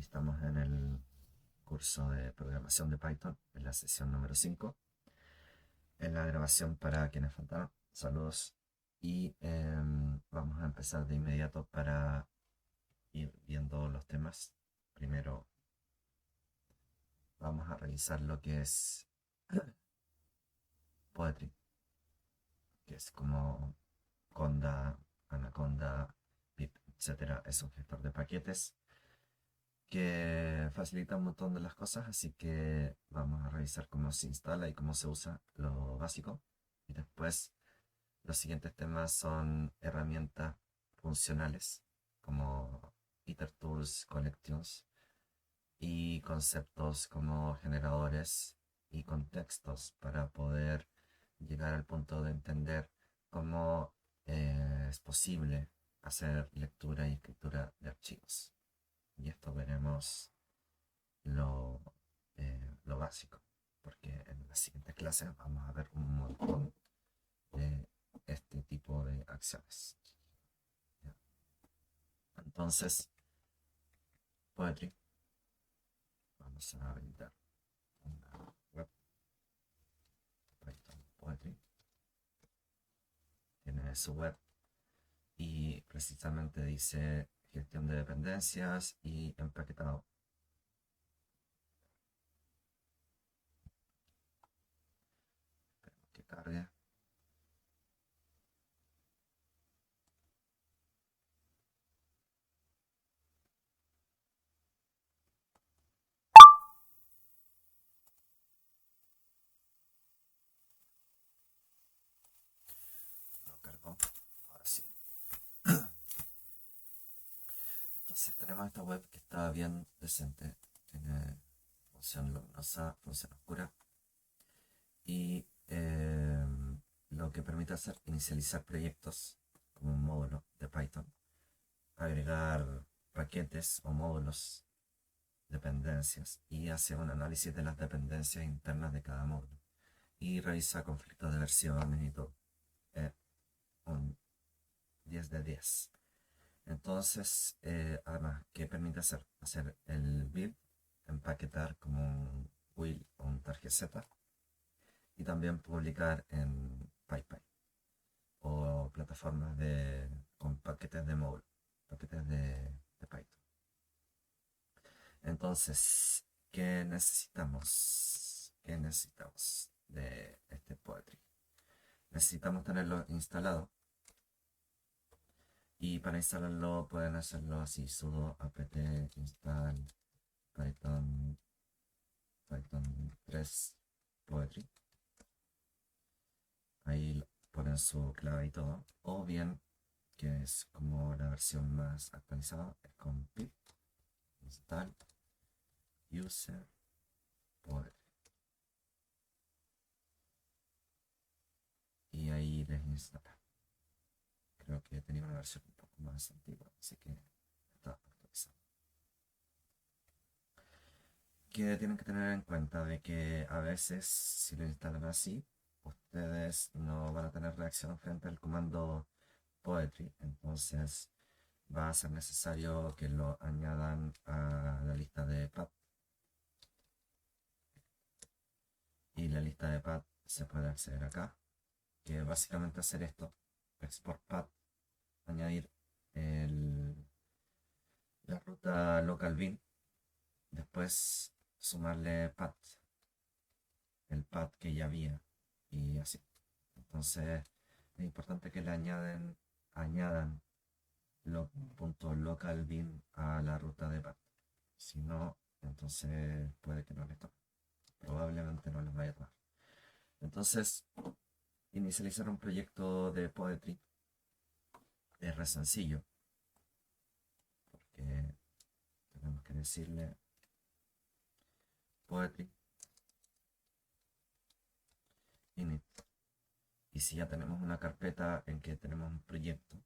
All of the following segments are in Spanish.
Estamos en el curso de programación de Python, en la sesión número 5. En la grabación para quienes faltaron, saludos. Y vamos a empezar de inmediato para ir viendo los temas. Primero vamos a revisar lo que es Poetry, que es como Conda, Anaconda, Pip, etcétera. Es un gestor de paquetes que facilita un montón de las cosas, así que vamos a revisar cómo se instala y cómo se usa lo básico. Y después los siguientes temas son herramientas funcionales como itertools, collections y conceptos como generadores y contextos para poder llegar al punto de entender cómo es posible hacer lectura y escritura de archivos. Y esto veremos lo, lo básico, porque en las siguientes clases vamos a ver un montón de este tipo de acciones. ¿Ya? Entonces, Poetry, vamos a habilitar una web, Python Poetry, tiene su web y precisamente dice gestión de dependencias y empaquetado. Esperemos que cargue. No cargó. Ahora sí. Entonces tenemos esta web que está bien decente. Tiene función luminosa, función oscura. Y lo que permite hacer inicializar proyectos como un módulo de Python, agregar paquetes o módulos, dependencias y hacer un análisis de las dependencias internas de cada módulo y revisa conflictos de versiones y todo. Eh, un 10 de 10. Entonces, además, ¿qué permite hacer? Hacer el build, empaquetar como un will o un target y también publicar en PyPy o plataformas con paquetes de módulo, paquetes de Python. Entonces, ¿qué necesitamos? ¿Qué necesitamos de este Poetry? Necesitamos tenerlo instalado y para instalarlo pueden hacerlo así: sudo apt install python 3 Poetry. Ahí ponen su clave y todo. O bien, que es como la versión más actualizada, es con pip install user poetry. Y ahí les instala. Creo que tenía una versión un poco más antigua, así que está actualizado. Que tienen que tener en cuenta de que a veces, si lo instalan así, ustedes no van a tener reacción frente al comando poetry. Entonces va a ser necesario que lo añadan a la lista de path. Y la lista de path se puede acceder acá, que básicamente hacer esto: export path, añadir el, la ruta local bin, después sumarle path, el path que ya había, y así. Entonces es importante que le añadan punto local bin a la ruta de path. Si no, entonces puede que no le toque. Probablemente no les vaya a tomar. Entonces, inicializar un proyecto de Poetry es re sencillo, porque tenemos que decirle Poetry init. Y si ya tenemos una carpeta en que tenemos un proyecto,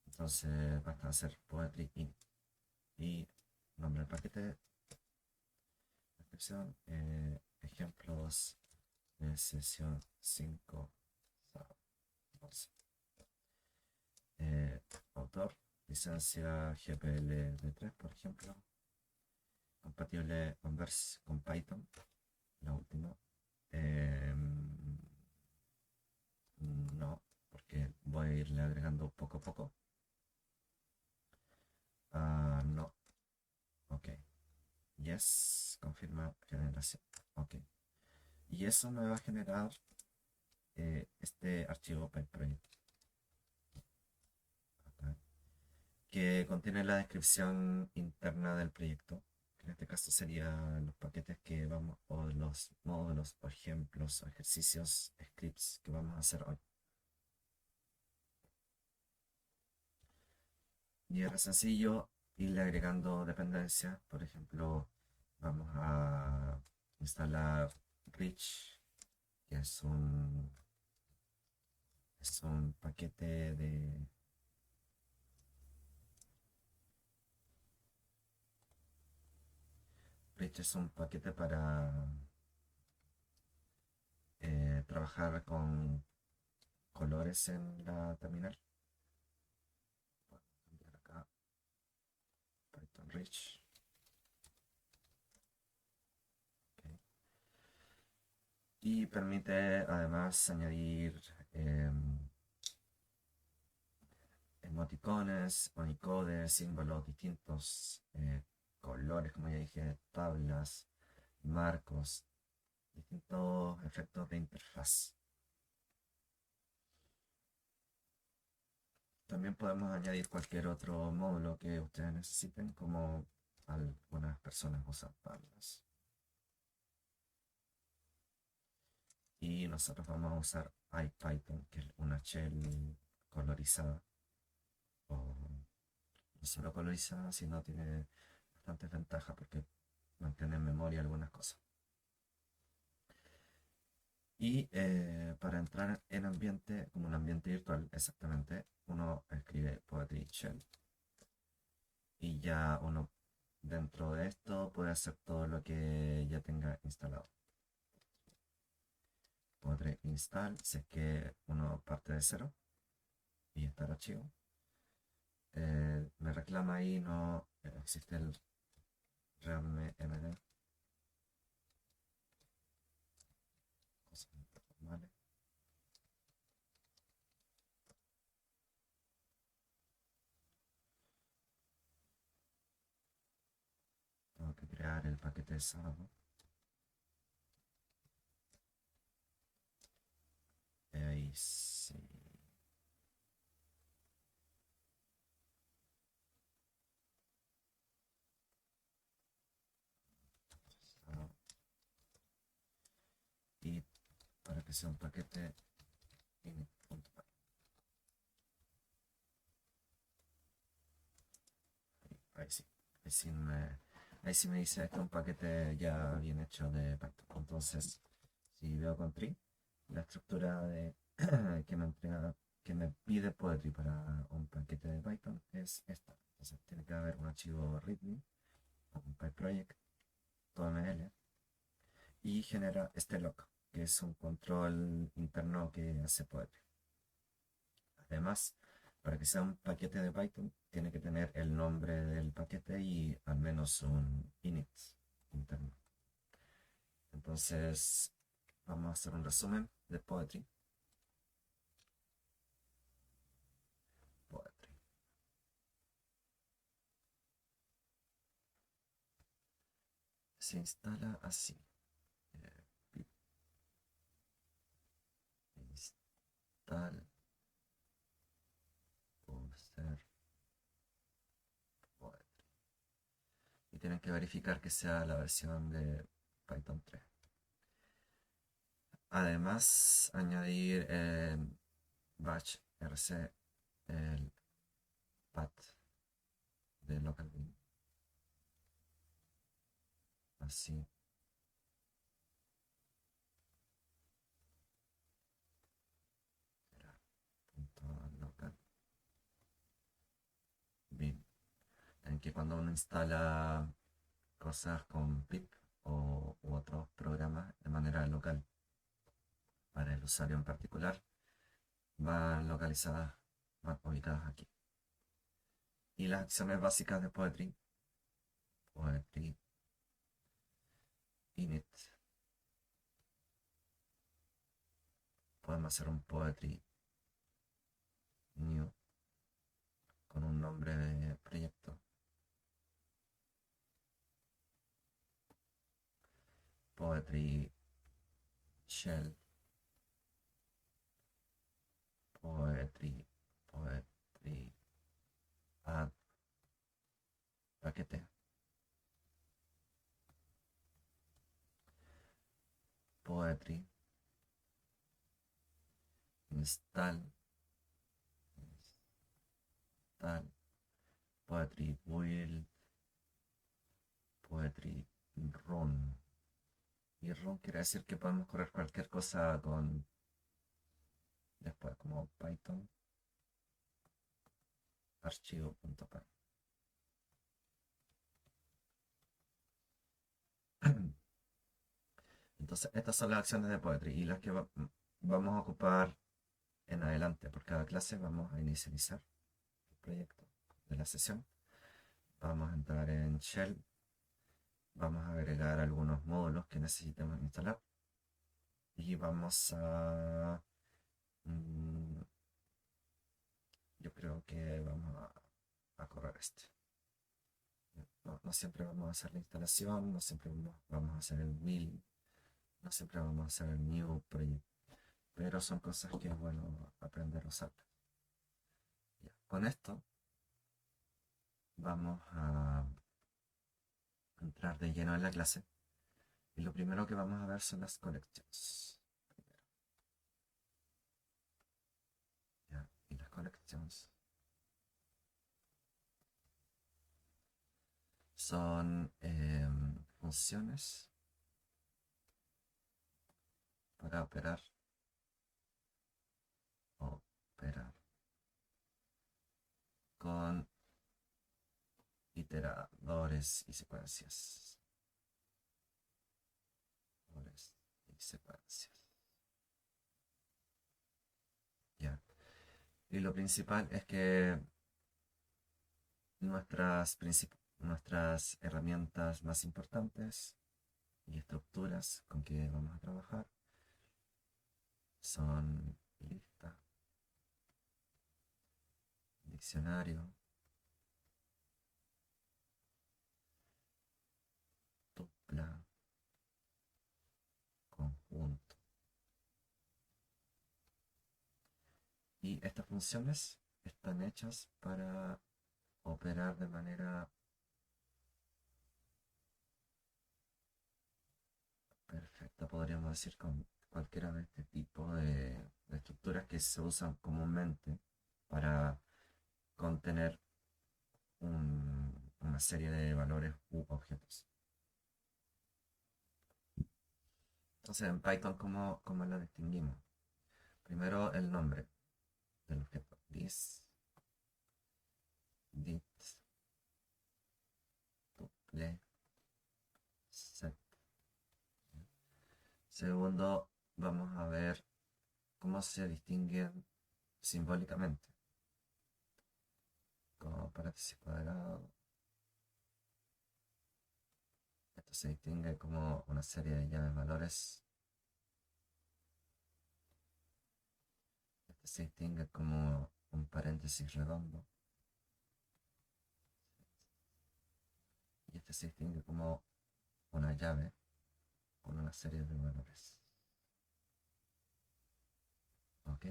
entonces basta hacer Poetry init. Y nombre del paquete, descripción, ejemplos de sesión 5, 11. Autor, licencia GPL de 3, por ejemplo. compatible Converse con Python, la última. Em, no, porque voy a irle agregando poco a poco. Ah, no, ok. Yes, confirma generación. Ok. Y eso me va a generar este archivo PyProject acá, que contiene la descripción interna del proyecto. En este caso serían los paquetes que vamos, o los módulos, o ejemplos, o ejercicios, scripts que vamos a hacer hoy. Y era sencillo irle agregando dependencias. Por ejemplo, vamos a instalar Rich, que es un paquete de... Rich es un paquete para trabajar con colores en la terminal. Voy a cambiar acá Python Rich. Ok. Y permite además añadir emoticones, unicodes, símbolos distintos, colores, como ya dije, tablas, marcos, distintos efectos de interfaz. También podemos añadir cualquier otro módulo que ustedes necesiten, como algunas personas usan tablas. Y nosotros vamos a usar IPython, que es una shell colorizada, o no solo colorizada, sino tiene bastantes ventajas porque mantiene en memoria algunas cosas. Y para entrar en ambiente, como un ambiente virtual, exactamente, uno escribe Poetry Shell. Y ya uno dentro de esto puede hacer todo lo que ya tenga instalado. Poetry install, si es que uno parte de cero y está el archivo. Me reclama ahí, no existe el readme md, cosas normales. Tengo que crear el paquete de sábado. Ahí sí. Sábado. Y para que sea un paquete init.py. Ahí sí. Ahí sí me dice que es un paquete ya bien hecho de Python. Entonces, si veo con tree, la estructura que me entrega, que me pide Poetry para un paquete de Python es esta. Entonces tiene que haber un archivo readme, un pyproject.ml, y genera este lock, que es un control interno que hace Poetry. Además, para que sea un paquete de Python, tiene que tener el nombre del paquete y al menos un init interno. Entonces, vamos a hacer un resumen de Poetry. Poetry. Se instala así. Pip install user Poetry. Y tienen que verificar que sea la versión de Python 3. Además, añadir batch rc el path de localvin. Así. Era punto local. Bin. En que cuando uno instala cosas con pip u otros programas de manera local para el usuario en particular, van localizadas, van ubicadas aquí. Y las acciones básicas de Poetry init. Podemos hacer un poetry new con un nombre de proyecto. Poetry shell. Poetry add paquete. Poetry install poetry build poetry run. Y run quiere decir que podemos correr cualquier cosa con después como Python archivo.py. Entonces estas son las acciones de poetry y las que vamos a ocupar en adelante. Por cada clase vamos a inicializar el proyecto de la sesión. Vamos a entrar en shell. Vamos a agregar algunos módulos que necesitemos instalar. Y vamos a... yo creo que vamos a correr este. No siempre vamos a hacer la instalación, no siempre vamos a hacer el build, no siempre vamos a hacer el new project. Pero son cosas que es bueno aprender a usar. Ya, con esto vamos a entrar de lleno en la clase. Y lo primero que vamos a ver son las collections. Ya, y las collections son funciones para operar con iteradores y secuencias. Ya. Y lo principal es que nuestras herramientas más importantes y estructuras con que vamos a trabajar son lista, diccionario, tupla, conjunto. Y estas funciones están hechas para operar de manera perfecta, podríamos decir, con cualquiera de este tipo de estructuras que se usan comúnmente para contener una serie de valores u objetos. Entonces, en Python, ¿cómo lo distinguimos? Primero, el nombre del objeto. This, dit, tuple, set. Segundo, vamos a ver cómo se distinguen simbólicamente. Como paréntesis cuadrado. Esto se distingue como una serie de llaves valores. Este se distingue como un paréntesis redondo. Y este se distingue como una llave con una serie de valores. ¿Ok?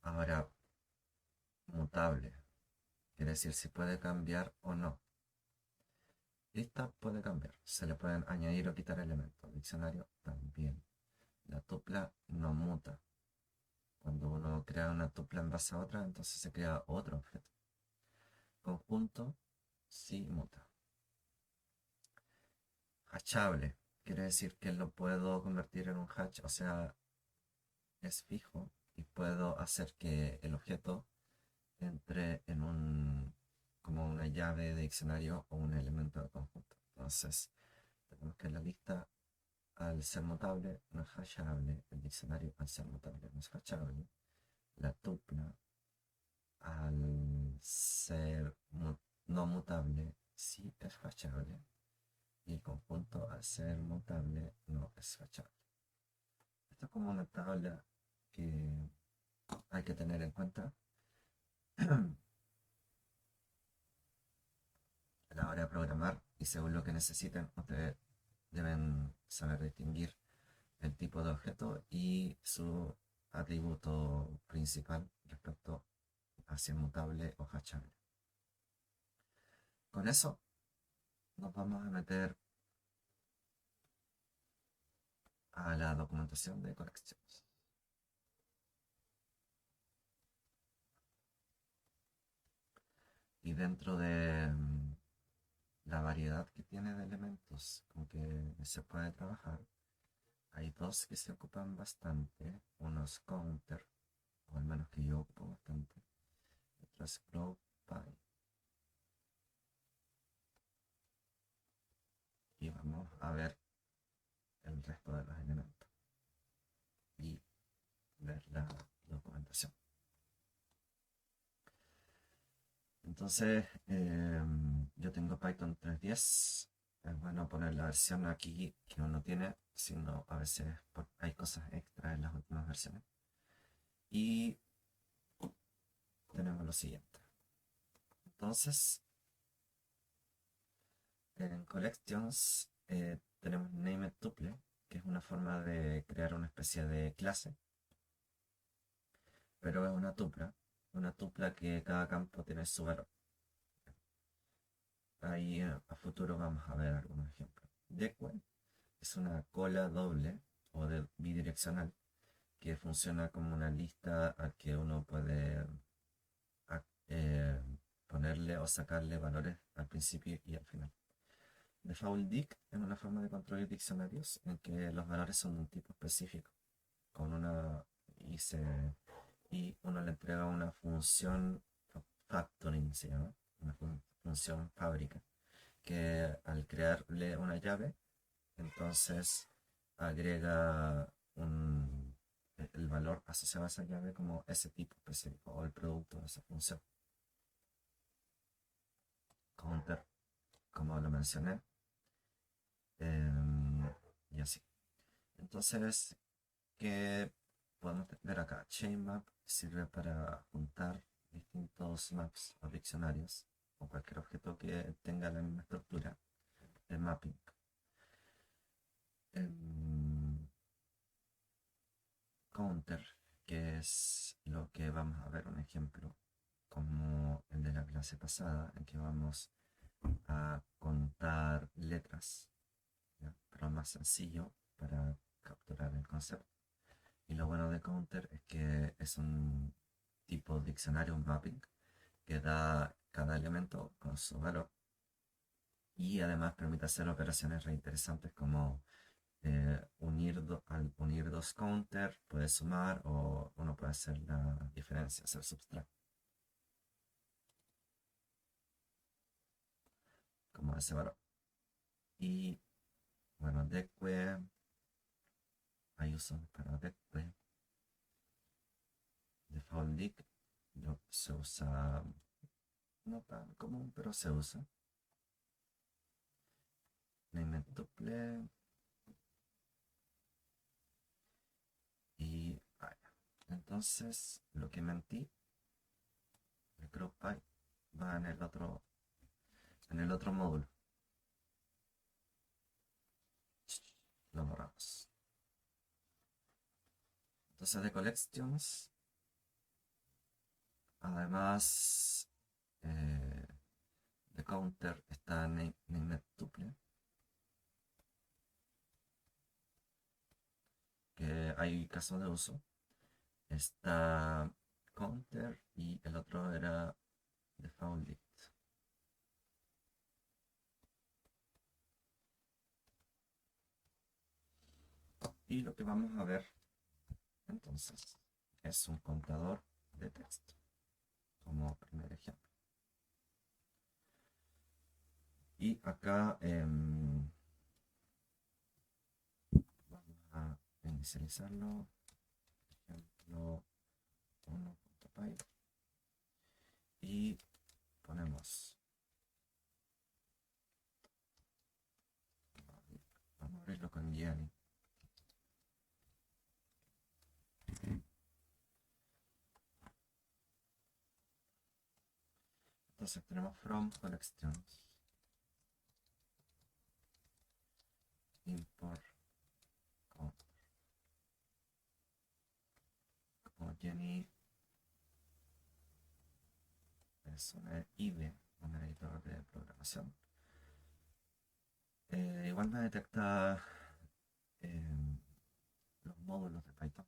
Ahora, mutable. Quiere decir si puede cambiar o no. Lista puede cambiar. Se le pueden añadir o quitar elementos. Diccionario también. La tupla no muta. Cuando uno crea una tupla en base a otra, entonces se crea otro objeto. Conjunto sí muta. Hashable. Quiere decir que lo puedo convertir en un hash, o sea, es fijo y puedo hacer que el objeto entre en como una llave de diccionario o un elemento de conjunto. Entonces, tenemos que la lista al ser mutable no es hashable, el diccionario al ser mutable no es hashable, la tupla al ser no mutable sí es hashable y el conjunto, al ser mutable, no es hachable. Esto es como una tabla que hay que tener en cuenta a la hora de programar, y según lo que necesiten, ustedes deben saber distinguir el tipo de objeto y su atributo principal respecto a si es mutable o hachable. Con eso nos vamos a meter a la documentación de Collections. Y dentro de la variedad que tiene de elementos con que se puede trabajar, hay dos que se ocupan bastante. Uno es counter, o al menos que yo ocupo bastante. Otro es float by. Y vamos a ver el resto de los elementos y ver la documentación. Entonces, yo tengo Python 3.10. Es bueno poner la versión aquí que uno tiene, si no, a veces hay cosas extra en las últimas versiones. Y tenemos lo siguiente. Entonces, en Collections tenemos named tuple, que es una forma de crear una especie de clase, pero es una tupla que cada campo tiene su valor. Ahí a futuro vamos a ver algunos ejemplos. Deque es una cola doble o bidireccional que funciona como una lista a que uno puede eh, ponerle o sacarle valores al principio y al final. Default dict es una forma de controlar diccionarios en que los valores son de un tipo específico con una y, y uno le entrega una función factoring, se llama, una función fábrica, que al crearle una llave, entonces agrega el valor asociado a esa llave como ese tipo específico o el producto de esa función. Counter, como lo mencioné, y así. Entonces, ¿qué podemos ver acá? Chainmap sirve para juntar distintos maps o diccionarios o cualquier objeto que tenga la misma estructura de mapping. Counter, que es lo que vamos a ver un ejemplo como el de la clase pasada, en que vamos a contar letras, ¿ya? Pero más sencillo para capturar el concepto. Y lo bueno de Counter es que es un tipo diccionario, un mapping, que da cada elemento con su valor y además permite hacer operaciones reinteresantes como al unir dos counter, puede sumar o uno puede hacer la diferencia, hacer subtract. Como ese valor. Y bueno, deque, hay usos para deque. Default dict se usa, no tan común, pero se usa. Named tuple. Y vaya. Entonces, lo que mentí, el group by va en el otro módulo. Lo borramos. Entonces, de collections, además de counter, está named tuple, que hay casos de uso. Está counter y el otro era default dict. Y lo que vamos a ver entonces es un contador de texto como primer ejemplo. Y acá vamos a inicializarlo, ejemplo 1.py, y ponemos Entonces tenemos from collections, import como Jenny es una IDE, un editor de programación. Igual me detecta los módulos de Python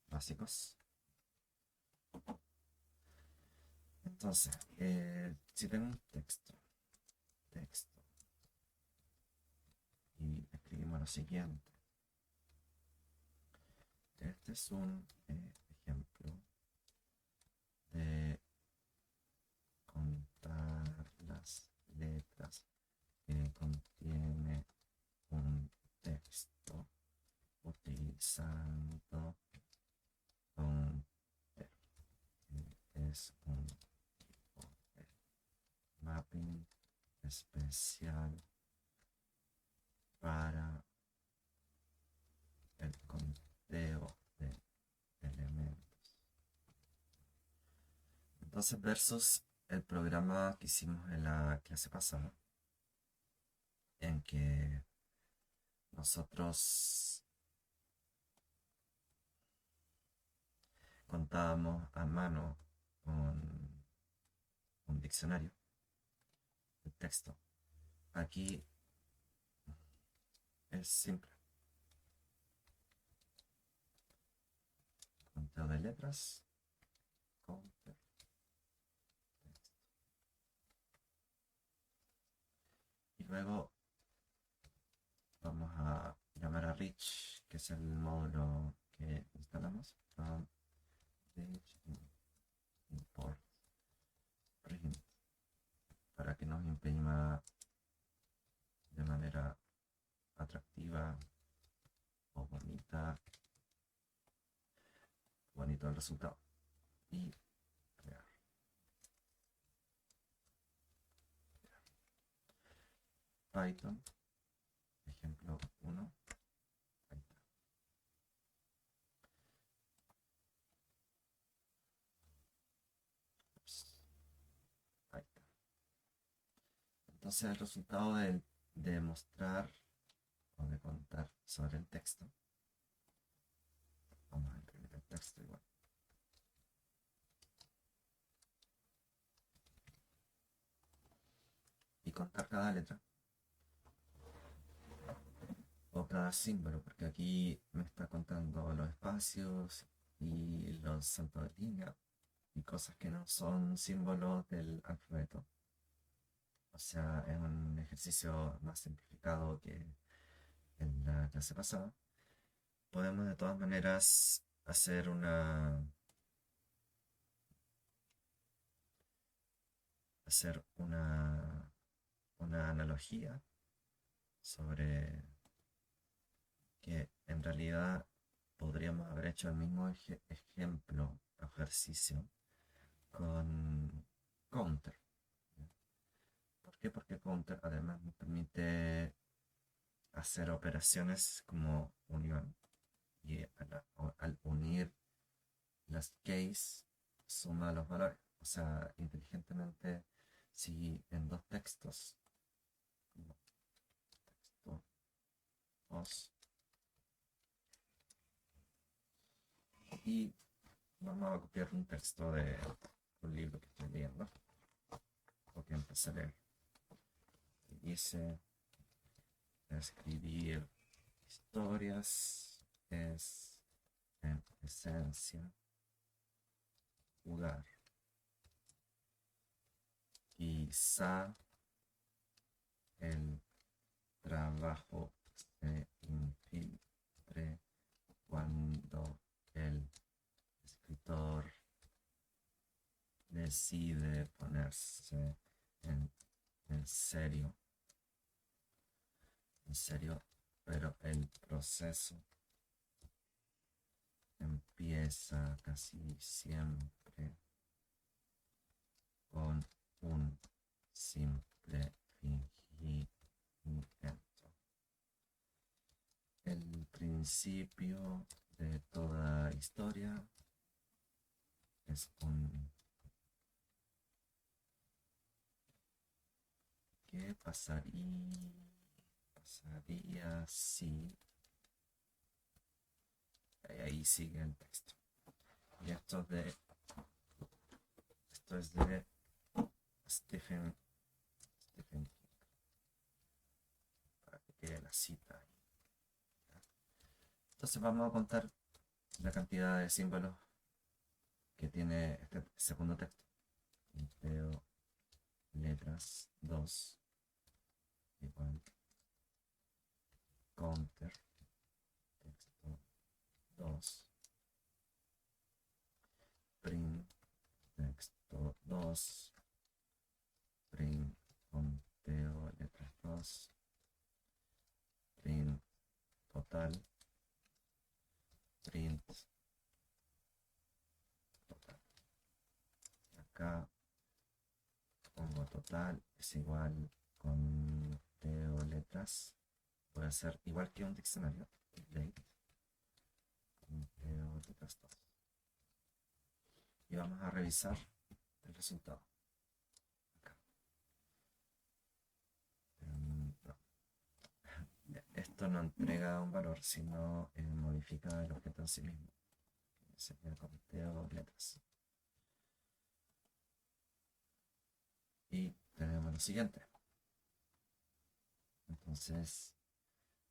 básicos. Entonces, si tengo un texto y escribimos lo siguiente. Este es un ejemplo de contar las letras que contiene un texto utilizando counter. Es un tipo de mapping especial para el conteo de elementos. Entonces, versus el programa que hicimos en la clase pasada, en que nosotros contábamos a mano con un diccionario de texto. Aquí es simple. Conteo de letras, counter, texto. Y luego vamos a llamar a Rich, que es el módulo que instalamos. From Rich import print, para que nos imprima de manera atractiva o bonito el resultado. Y crear. Python, ejemplo 1. Entonces el resultado de mostrar o de contar sobre el texto. Vamos a imprimir el texto igual. Y contar cada letra. O cada símbolo, porque aquí me está contando los espacios y los saltos de línea y cosas que no son símbolos del alfabeto. O sea, es un ejercicio más simplificado que en la clase pasada. Podemos de todas maneras hacer una analogía sobre que en realidad podríamos haber hecho el mismo ejemplo o ejercicio con counter. ¿Por qué? Porque counter además nos permite hacer operaciones como unión, y al unir las keys suma los valores. O sea, inteligentemente, si en dos textos, como texto 2, y vamos a copiar un texto de un libro que estoy leyendo o que empecé a leer, y dice: escribir historias es en esencia jugar. Quizá el trabajo se infiltre cuando el escritor decide ponerse en serio, pero el proceso empieza casi siempre con un simple fingimiento. El principio de toda historia es un ¿Qué pasaría si... Ahí sigue el texto. Y esto es de Stephen King, para que quede la cita ahí. Entonces vamos a contar la cantidad de símbolos que tiene este segundo texto. Punteo letras 2 igual counter texto 2 print texto 2 print conteo letras 2 print total print total. Acá pongo total es igual conteo letras. Puede ser igual que un diccionario. Date conteo letras 2. Y vamos a revisar el resultado. Acá. No. Esto no entrega un valor, sino modifica el objeto en sí mismo. Sería conteo letras. Y tenemos lo siguiente. Entonces,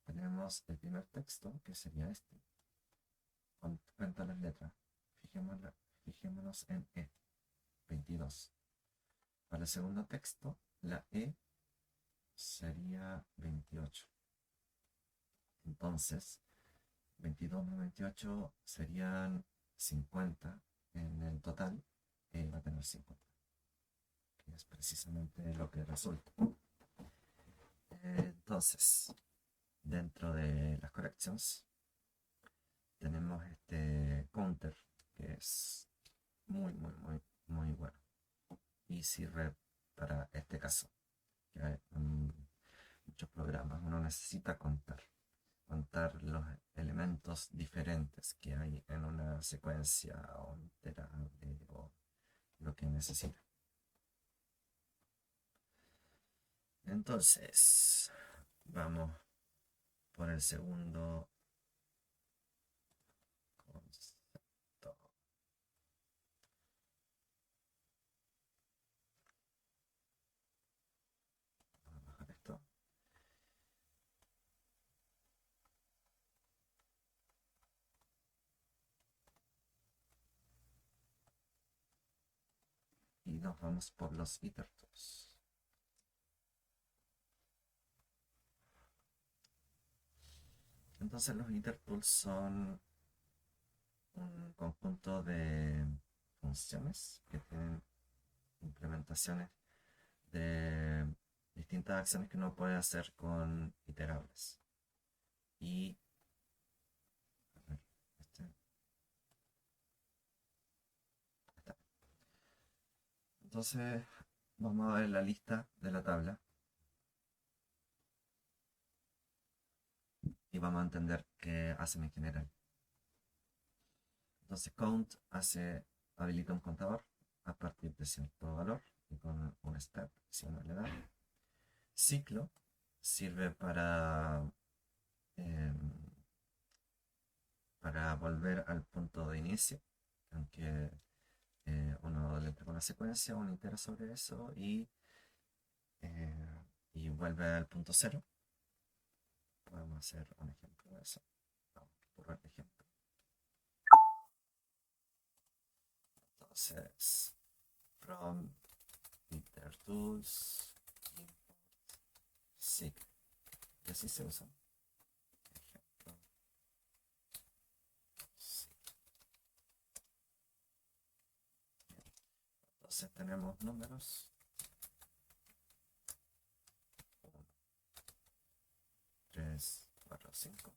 tenemos el primer texto, que sería este. Cuenta las letras. Fijémonos en E, 22. Para el segundo texto, la E sería 28. Entonces, 22 más 28 serían 50 en el total. E va a tener 50. Que es precisamente lo que resulta. Entonces, dentro de las corrections, tenemos este counter, que es muy bueno. Y sirve para este caso. Que hay muchos programas uno necesita contar los elementos diferentes que hay en una secuencia o iterable o lo que necesita. Entonces, vamos por el segundo concepto. Vamos a bajar esto. Y nos vamos por los itertools. Entonces los itertools son un conjunto de funciones que tienen implementaciones de distintas acciones que uno puede hacer con iterables. Y a ver, está. Entonces vamos a ver la lista de la tabla y vamos a entender qué hacen en general. Entonces count habilita un contador a partir de cierto valor y con un step si uno le da. Ciclo sirve para volver al punto de inicio, aunque uno le entrega una secuencia, uno itera sobre eso y vuelve al punto cero. Podemos hacer un ejemplo de eso. Vamos por el ejemplo. Entonces, from itertools import ciclo. Y así se usa. Ejemplo. Ciclo. Entonces tenemos números. 1, 3, 4, 5.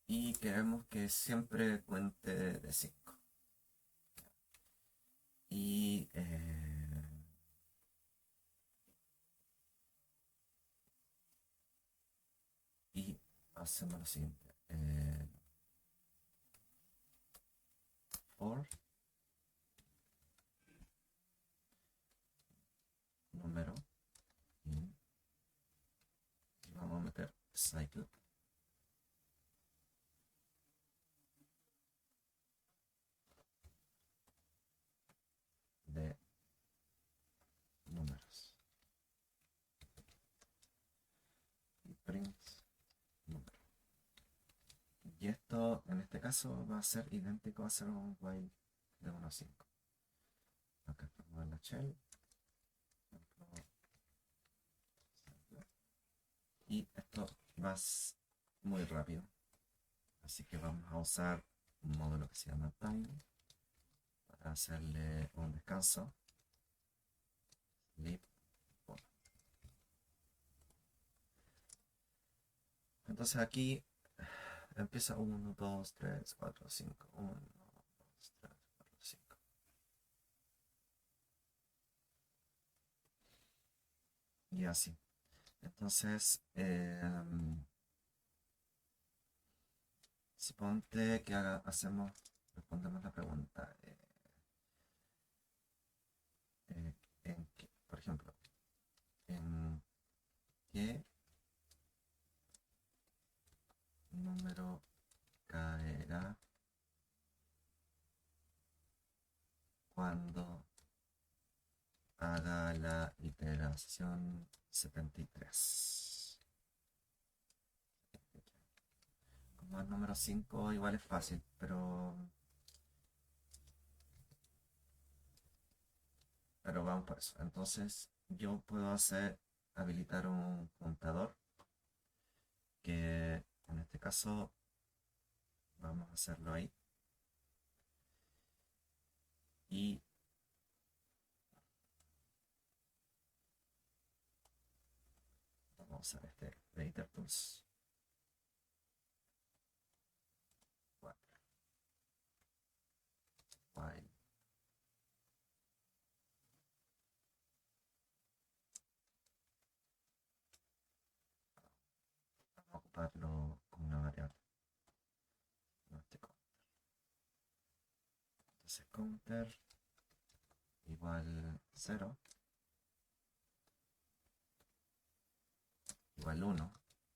Y queremos que siempre cuente de 5. Y hacemos lo siguiente. For número in cycle de números y print número. Y esto en este caso va a ser idéntico a hacer un while de 1 a 5. Acá pongo la shell y esto va muy rápido, así que vamos a usar un módulo que se llama time para hacerle un descanso. Sleep 1. Entonces aquí empieza 1, 2, 3, 4, 5. 1, 2, 3, 4, 5. Y así. Entonces, suponte que respondemos la pregunta. Por ejemplo, ¿en qué número caerá cuando haga la iteración 73? Como el número 5 igual es fácil, pero vamos por eso. Entonces yo puedo habilitar un contador que en este caso vamos a hacerlo ahí. Y vamos a usar este de IterTools 4. While vamos a ocuparlo como una variable. No este counter. Entonces counter igual 0 igual 1,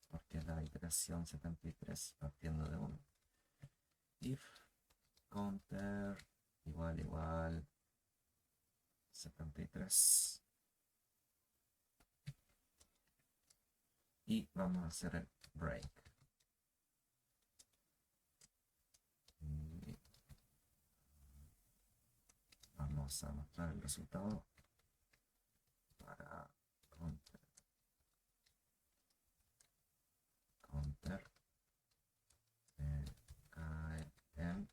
porque es la iteración 73 partiendo de 1. If counter igual 73. Y vamos a hacer el break. Y vamos a mostrar el resultado para counter cae en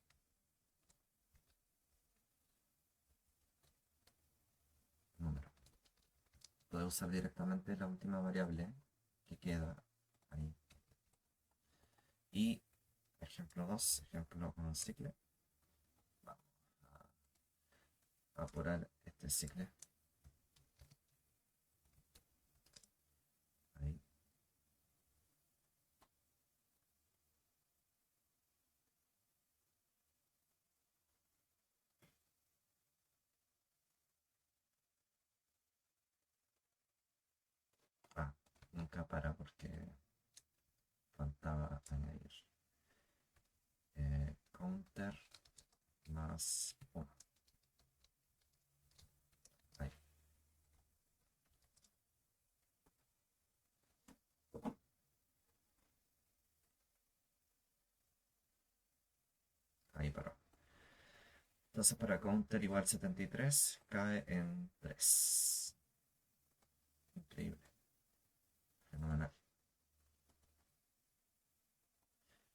número. Puedo usar directamente la última variable que queda ahí. Y ejemplo 2, ejemplo con un cicle. Vamos a apurar este cicle. Ahí. Nunca para porque faltaba añadir counter más 1. Ahí. Ahí paró. Entonces para counter igual 73 cae en 3. Increíble. Fenomenal.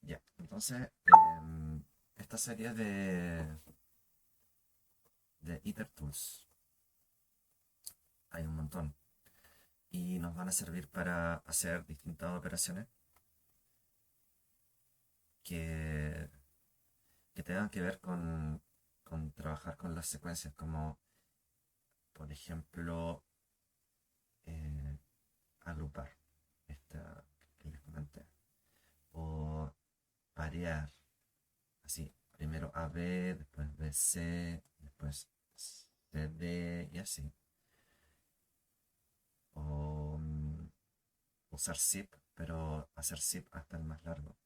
Ya, entonces esta serie de IterTools hay un montón y nos van a servir para hacer distintas operaciones que, que tengan que ver con trabajar con las secuencias, como por ejemplo agrupar, esta que les comenté, o parear, así, primero AB, después BC, después CD y así. O usar zip pero hacer zip hasta el más largo.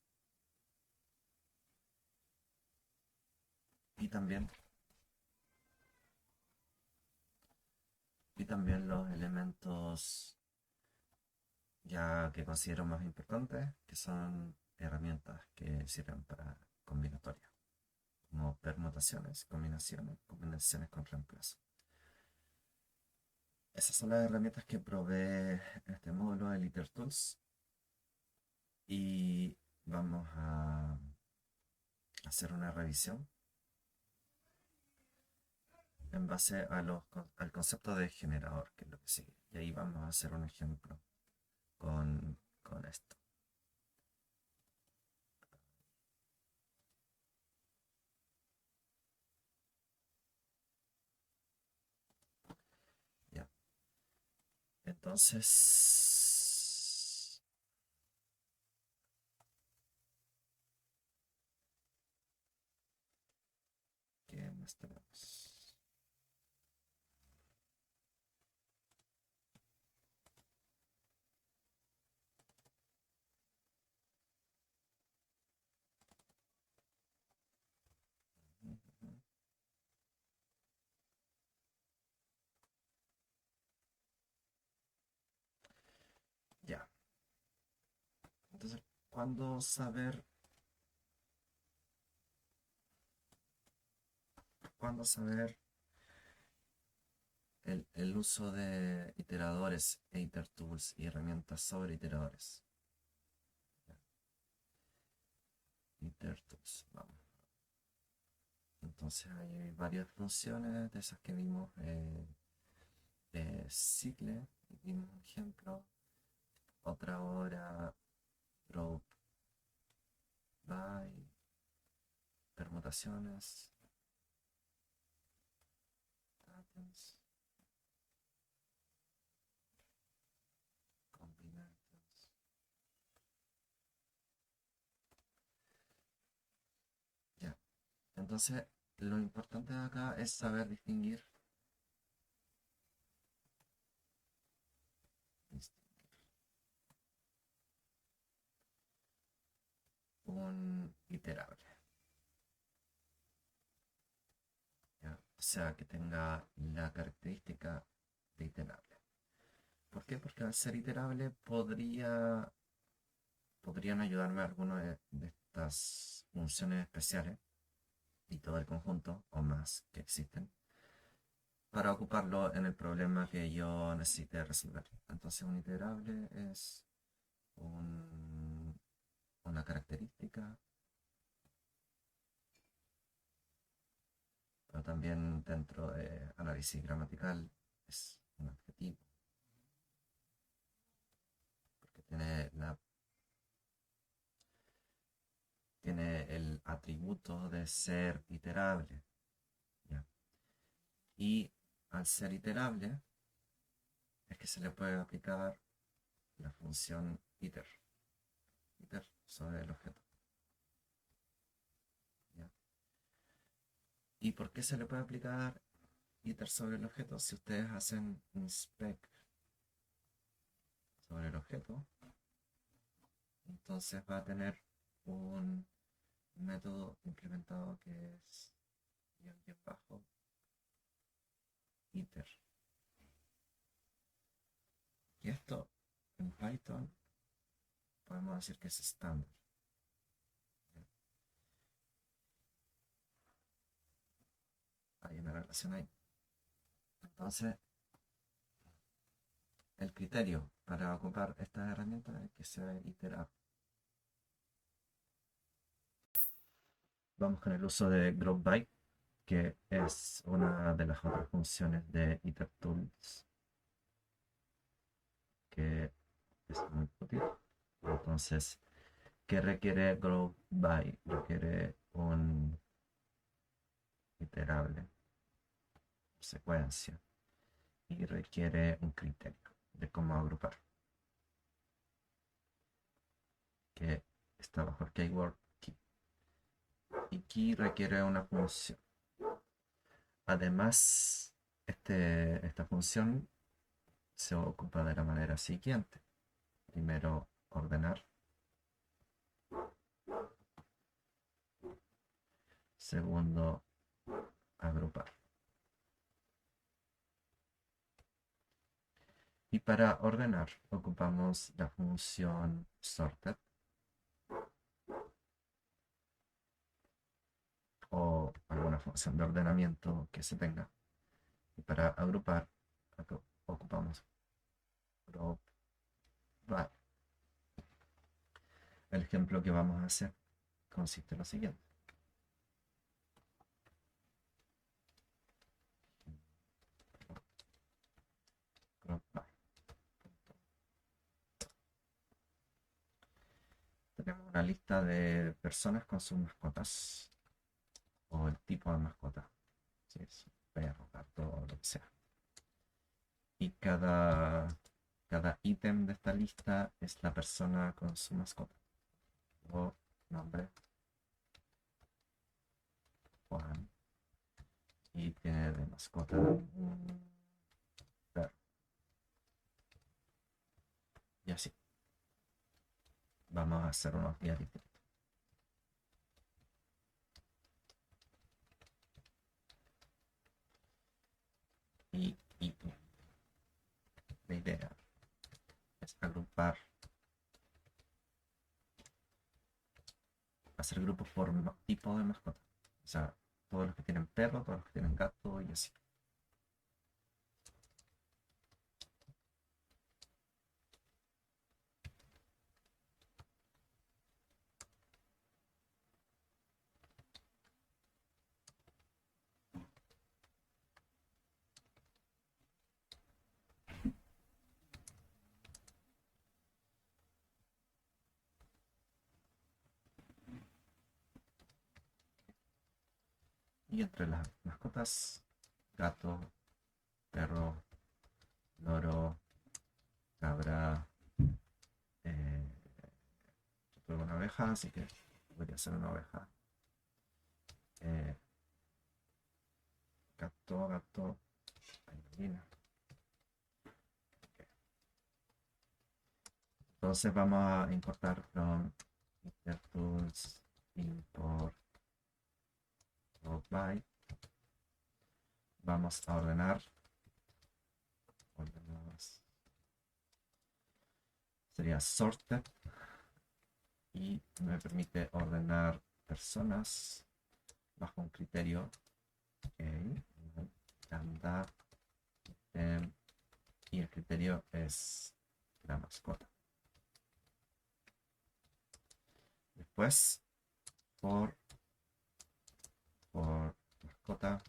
Y también, y también los elementos ya que considero más importantes, que son herramientas que sirven para combinatoria, como permutaciones, combinaciones, combinaciones con reemplazo. Esas son las herramientas que provee este módulo de LiterTools y vamos a hacer una revisión en base a al concepto de generador, que es lo que sigue. Y ahí vamos a hacer un ejemplo con esto. Ya. Entonces, ¿qué más tenemos? Ya. Entonces, ¿cuándo saber, cuándo saber el uso de iteradores e itertools y herramientas sobre iteradores? Itertools, vamos. Entonces hay varias funciones de esas que vimos. Cycle, vimos un ejemplo. Otra hora, drop by, permutaciones, patterns, combinantes. Ya. Entonces, lo importante acá es saber distinguir un iterable. ¿Ya? O sea, que tenga la característica de iterable. ¿Por qué? Porque al ser iterable podrían ayudarme algunas de estas funciones especiales y todo el conjunto o más que existen para ocuparlo en el problema que yo necesite resolver. Entonces un iterable es una característica, pero también dentro de análisis gramatical es un adjetivo, porque tiene el atributo de ser iterable. ¿Ya? Y al ser iterable es que se le puede aplicar la función iter sobre el objeto. ¿Ya? ¿Y por qué se le puede aplicar iter sobre el objeto? Si ustedes hacen inspect sobre el objeto, entonces va a tener un método implementado que es guión bajo iter. Y esto en Python podemos decir que es estándar. Hay una relación ahí. Entonces, el criterio para ocupar estas herramientas es que sea iterable. Vamos con el uso de GroupBy, que es una de las otras funciones de itertools que es muy útil. Entonces, ¿qué requiere GroupBy? Requiere un iterable, secuencia, y requiere un criterio de cómo agrupar, que está bajo el keyword key. Y key requiere una función. Además, esta función se ocupa de la manera siguiente. Primero ordenar. Segundo, agrupar. Y para ordenar ocupamos la función sorted o alguna función de ordenamiento que se tenga. Y para agrupar ocupamos group by. El ejemplo que vamos a hacer consiste en lo siguiente. Group by. Tenemos una lista de personas con sus mascotas o el tipo de mascota, si es perro, gato o lo que sea. Y cada ítem de esta lista es la persona con su mascota. O nombre Juan y tiene de mascota un perro. Y así. Vamos a hacer unos días distintos. Y la idea es agrupar, hacer grupos por tipo de mascota. O sea, todos los que tienen perro, todos los que tienen gato y así. Y entre las mascotas, gato, perro, loro, cabra, eh, yo tuve una oveja, así que podría ser una oveja. Eh, gato, gallina. Okay. Entonces vamos a importar from intertools import by. Vamos a ordenar. Sería sorted y me permite ordenar personas bajo un criterio lambda y el criterio es la mascota. Después por mascota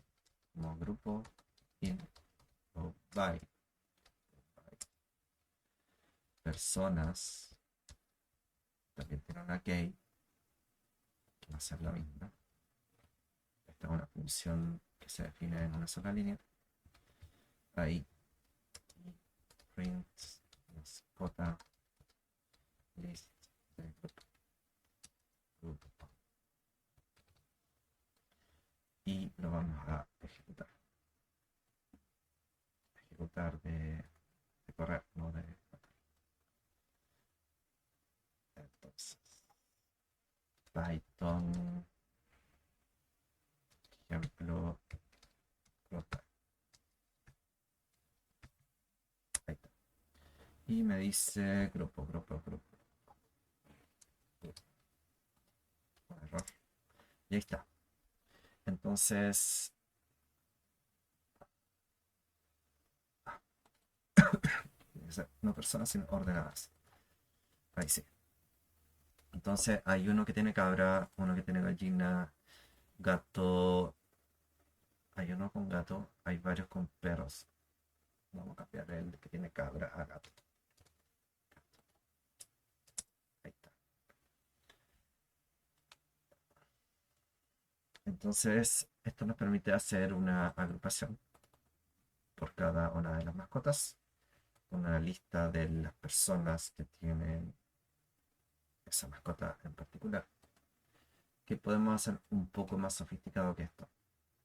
como grupo in o by personas también tiene una key que va a ser la misma. Esta es una función que se define en una sola línea. Ahí print mascota list de grupo. Y lo vamos a ejecutar. Ejecutar de correr, no de matar. Entonces, Python, ejemplo, rotar. Ahí está. Y me dice grupo. Error. Y ahí está. Entonces, no personas sino ordenadas. Ahí sí. Entonces hay uno que tiene cabra, uno que tiene gallina, gato. Hay uno con gato, hay varios con perros. Vamos a cambiar el que tiene cabra a gato. Ahí está. Entonces, esto nos permite hacer una agrupación por cada una de las mascotas, una lista de las personas que tienen esa mascota en particular, que podemos hacer un poco más sofisticado que esto.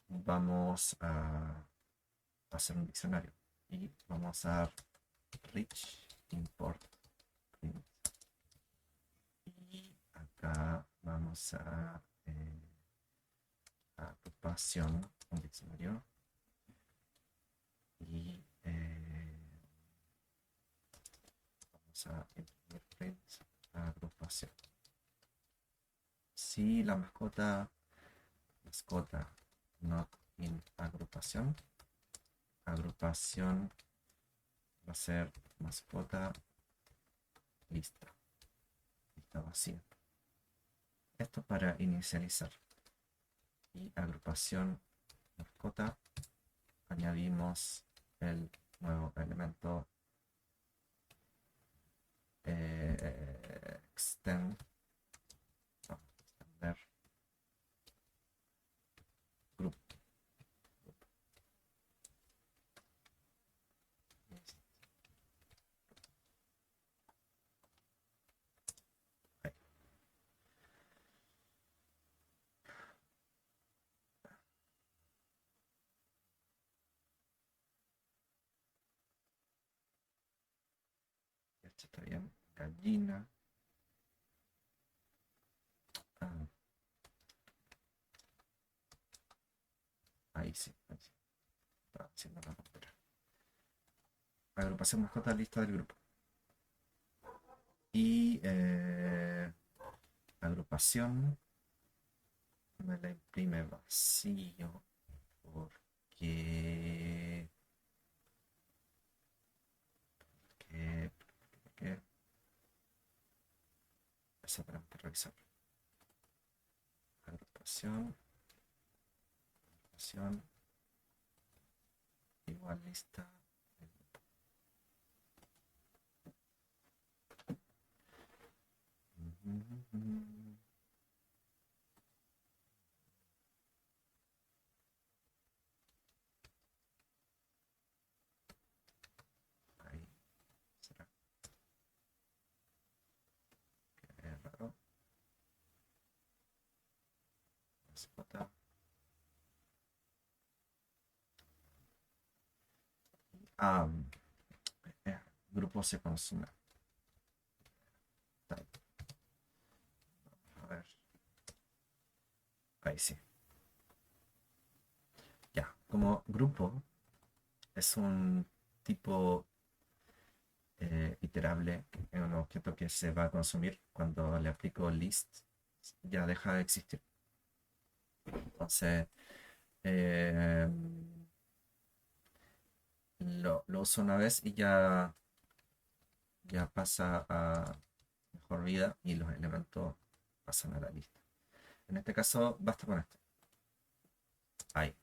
Vamos a hacer un diccionario y vamos a rich import print acá vamos a agrupación, un diccionario, y vamos a imprimir print agrupación. Si la mascota not in agrupación, agrupación va a ser mascota lista vacía. Esto para inicializar. Y agrupación mascota, añadimos el nuevo elemento extend, extender group. Esto está bien. Gallina. Ahí sí. Estaba haciendo la computadora. Agrupación mascota lista del grupo. Y agrupación me la imprime vacío porque eso tenemos que revisar. Agrupación igual lista. Ahí será. Qué raro. Mascota. Grupo se consume. A ver. Ahí sí. Ya, como grupo es un tipo iterable en un objeto que se va a consumir. Cuando le aplico list, ya deja de existir. Entonces, lo uso una vez y ya pasa a mejor vida y los elementos pasan a la lista. En este caso, basta con esto. Ahí.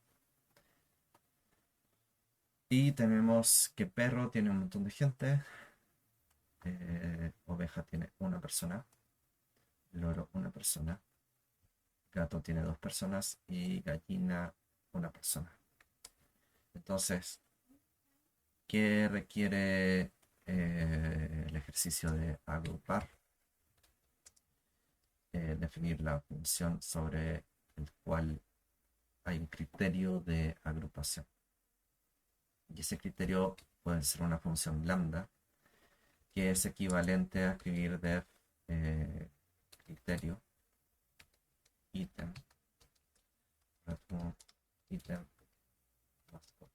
Y tenemos que perro tiene un montón de gente. Oveja tiene una persona. Loro una persona. Gato tiene dos personas. Y gallina una persona. Entonces, ¿qué requiere el ejercicio de agrupar? Definir la función sobre el cual hay un criterio de agrupación. Y ese criterio puede ser una función lambda, que es equivalente a escribir def criterio ítem ítem mascota.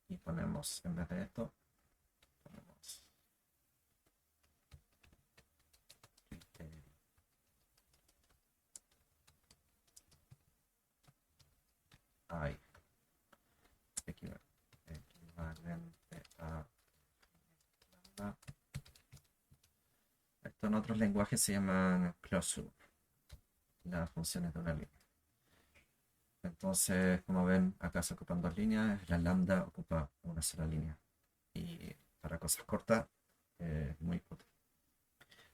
Y ponemos, en vez de esto, ponemos criterio. Ahí. Equivalente a lambda. Esto en otros lenguajes se llaman closure, las funciones de una línea. Entonces, como ven, acá se ocupan dos líneas, la lambda ocupa una sola línea. Y para cosas cortas, muy útil.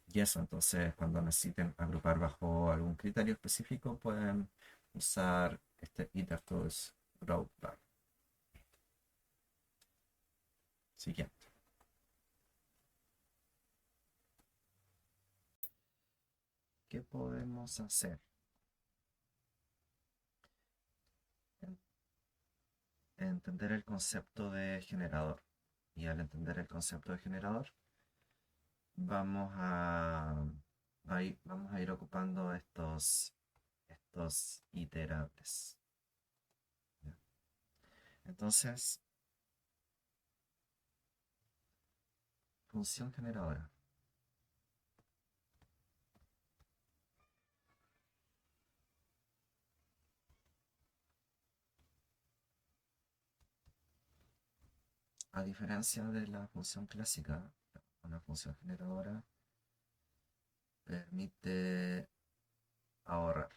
Y eso, entonces, cuando necesiten agrupar bajo algún criterio específico, pueden usar este itertools group by. Siguiente. ¿Qué podemos hacer? Entender el concepto de generador. Y al entender el concepto de generador, vamos a Ahí vamos a ir ocupando estos iterables. ¿Ya? Entonces, función generadora. A diferencia de la función clásica, una función generadora permite ahorrar,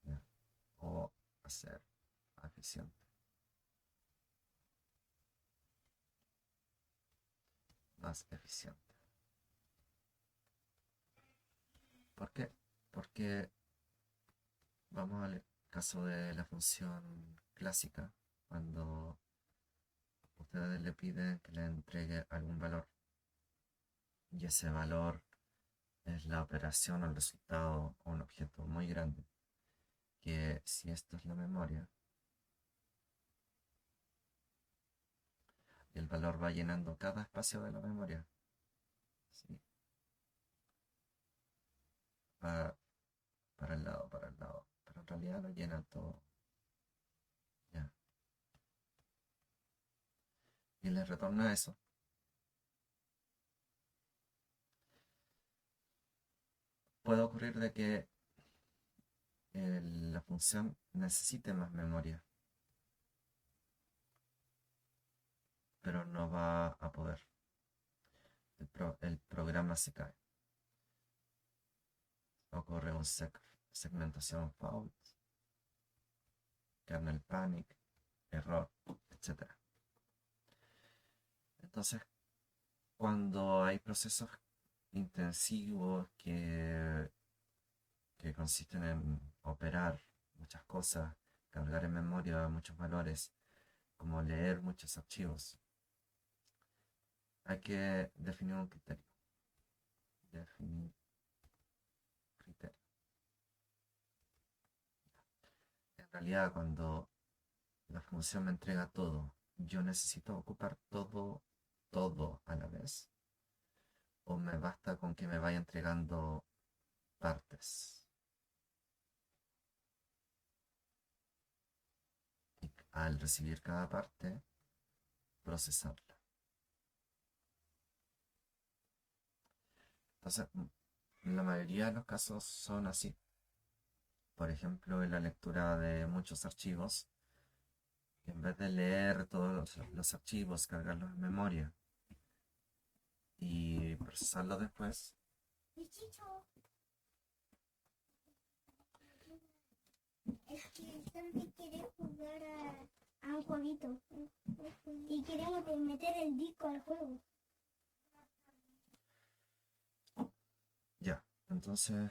¿ya? O hacer eficiente. Más eficiente. ¿Por qué? Porque vamos al caso de la función clásica, cuando ustedes le piden que le entregue algún valor y ese valor es la operación o el resultado o un objeto muy grande, que si esto es la memoria y el valor va llenando cada espacio de la memoria, ¿sí? Va para el lado, pero en realidad lo llena todo, ¿ya? Y le retorna eso. Puede ocurrir de que la función necesite más memoria, pero no va a poder. El programa se cae. Ocurre un segmentación fault, kernel panic, error, etc. Entonces, cuando hay procesos intensivos que consisten en operar muchas cosas, cargar en memoria muchos valores, como leer muchos archivos, hay que definir un criterio. Definir criterio. En realidad, cuando la función me entrega todo, yo necesito ocupar todo a la vez, o me basta con que me vaya entregando partes y al recibir cada parte, procesarla. Entonces, la mayoría de los casos son así. Por ejemplo, en la lectura de muchos archivos, en vez de leer todos los archivos, cargarlos en memoria y procesarlos después, es que Santi quiere jugar a un jueguito y queremos meter el disco al juego. ya. Entonces,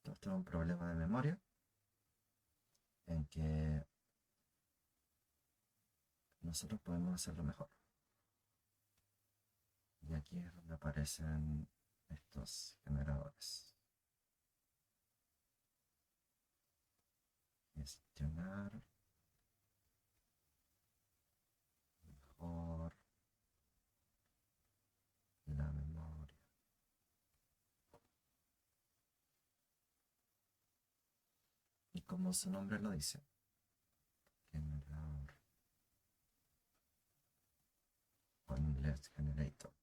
esto es un problema de memoria en que nosotros podemos hacerlo mejor. Y aquí es donde aparecen estos generadores. Gestionar mejor la memoria. Y como su nombre lo dice, generador, o en inglés generator.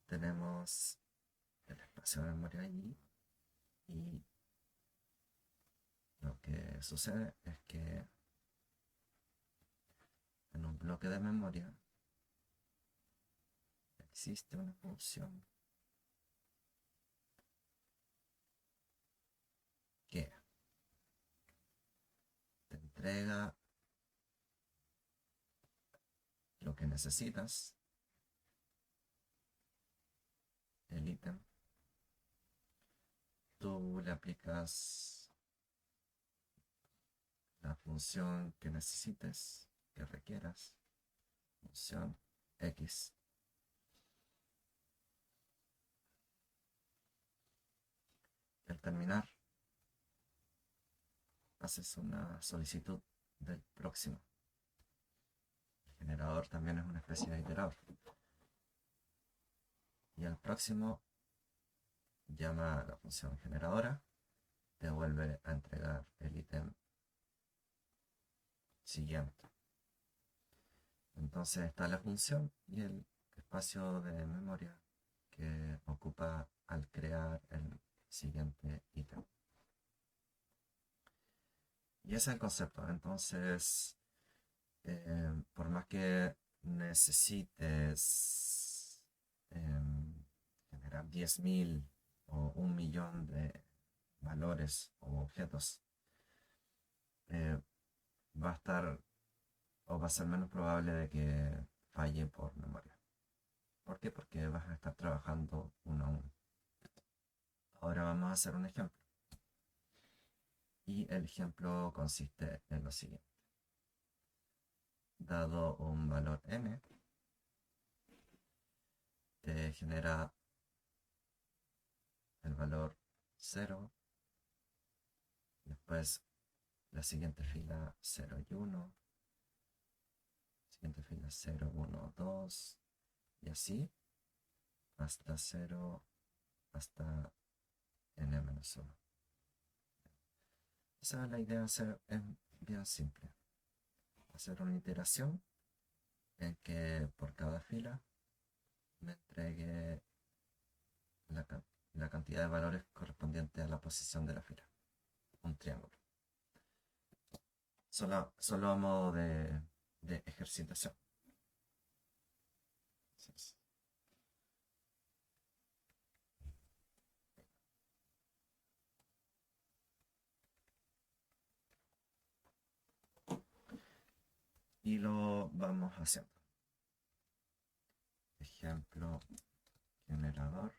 Tenemos el espacio de memoria allí y lo que sucede es que en un bloque de memoria existe una función que te entrega lo que necesitas, el ítem, tú le aplicas la función que necesites, que requieras, función X. Y al terminar, haces una solicitud del próximo. generador también es una especie de iterador. Y el próximo llama a la función generadora, te vuelve a entregar el ítem siguiente. Entonces está la función y el espacio de memoria que ocupa al crear el siguiente ítem. Y ese es el concepto. Entonces, por más que necesites generar 10.000 o 1.000.000 de valores o objetos, eh, va a estar o va a ser menos probable de que falle por memoria. ¿Por qué? Porque vas a estar trabajando uno a uno. Ahora vamos a hacer un ejemplo. Y el ejemplo consiste en lo siguiente. Dado un valor n, te genera el valor 0, después la siguiente fila 0 y 1, siguiente fila 0, 1, 2, y así hasta 0, hasta n-1. Esa es la idea, es bien simple. Hacer una iteración en que por cada fila me entregue la cantidad de valores correspondiente a la posición de la fila. Un triángulo. Solo a modo de ejercitación. Entonces, y lo vamos haciendo. Ejemplo generador.py.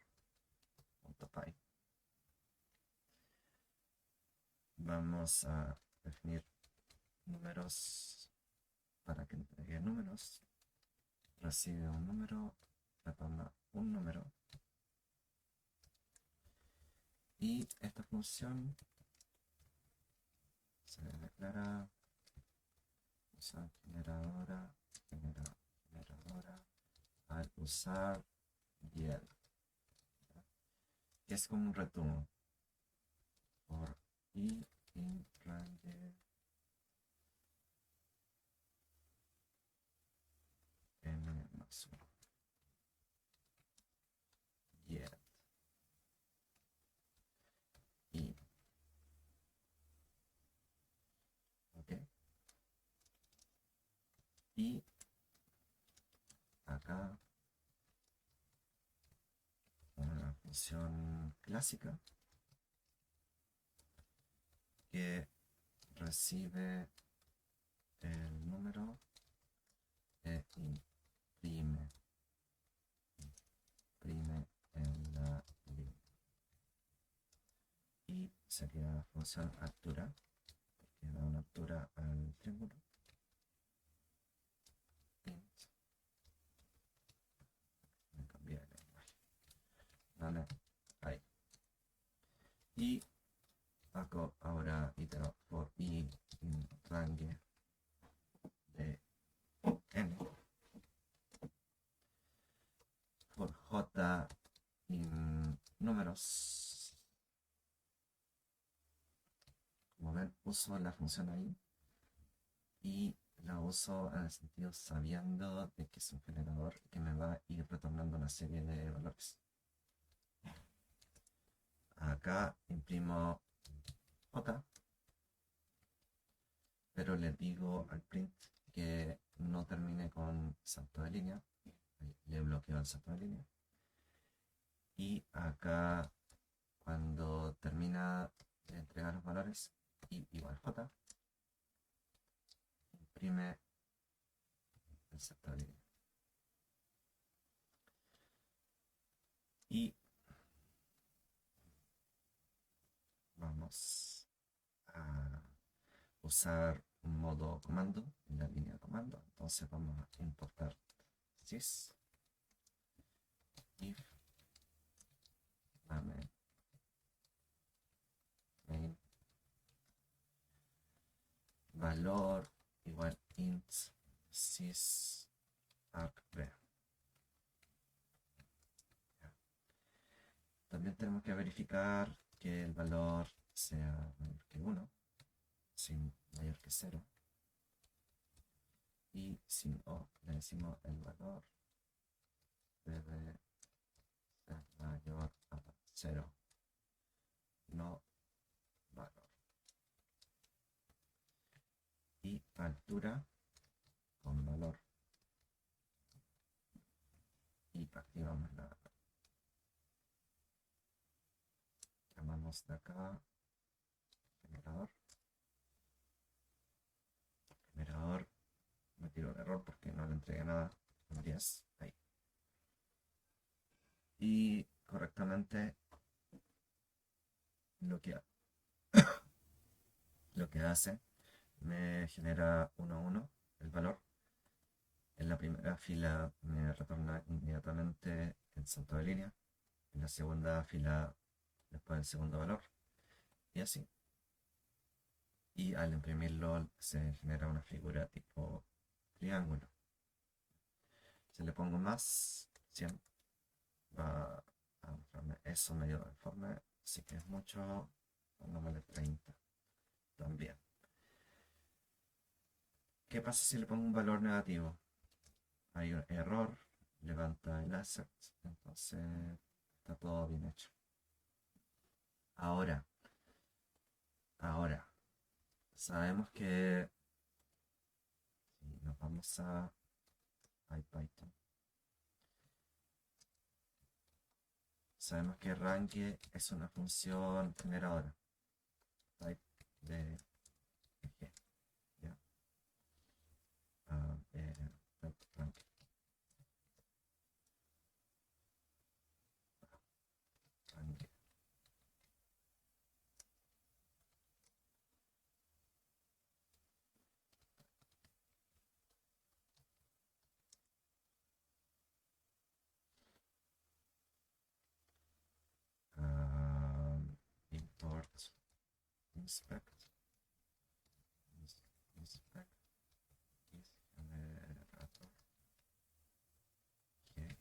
Vamos a definir números para que entregue números. Recibe un número, retorna un número. Y esta función se declara usar generadora al usar YEL, que es como un return por i in range n+1 YEL y ok. Y acá una función clásica que recibe el número e imprime en la línea. Y sería la función altura, porque da una altura al triángulo. Me cambié el lenguaje. Vale, ahí. Y hago ahora itero for i in range de n, for j in números. Como ven, uso la función ahí y la uso en el sentido sabiendo de que es un generador que me va a ir retornando una serie de valores. Acá imprimo j, pero le digo al print que no termine con salto de línea. Le bloqueo el salto de línea. Y acá, cuando termina de entregar los valores, i igual j, imprime el salto de línea. Y vamos a usar un modo comando en la línea de comando. Entonces vamos a importar sys if main valor igual int sys arg b. Ya. También tenemos que verificar que el valor sea mayor que 1, sin mayor que 0. Y sin o le decimos el valor debe ser mayor a 0, no valor. Y altura con valor. Y activamos la. Llamamos de acá generador. Generador. Me tiro un error porque no le entregué nada. 10. Ahí. Y correctamente lo que hace me genera 1, 1 el valor. En la primera fila me retorna inmediatamente el salto de línea. En la segunda fila después el segundo valor. Y así. Y al imprimirlo se genera una figura tipo triángulo. Si le pongo más 100 va a mostrarme eso medio deforme. Así que es mucho. Pongámosle 30 también. ¿Qué pasa si le pongo un valor negativo? Hay un error, levanta el asset, entonces está todo bien hecho. Ahora, sabemos que si nos vamos a IPython, sabemos que range es una función generadora, type de g, ¿ya? Type range. Range. Import inspect inspect is generator g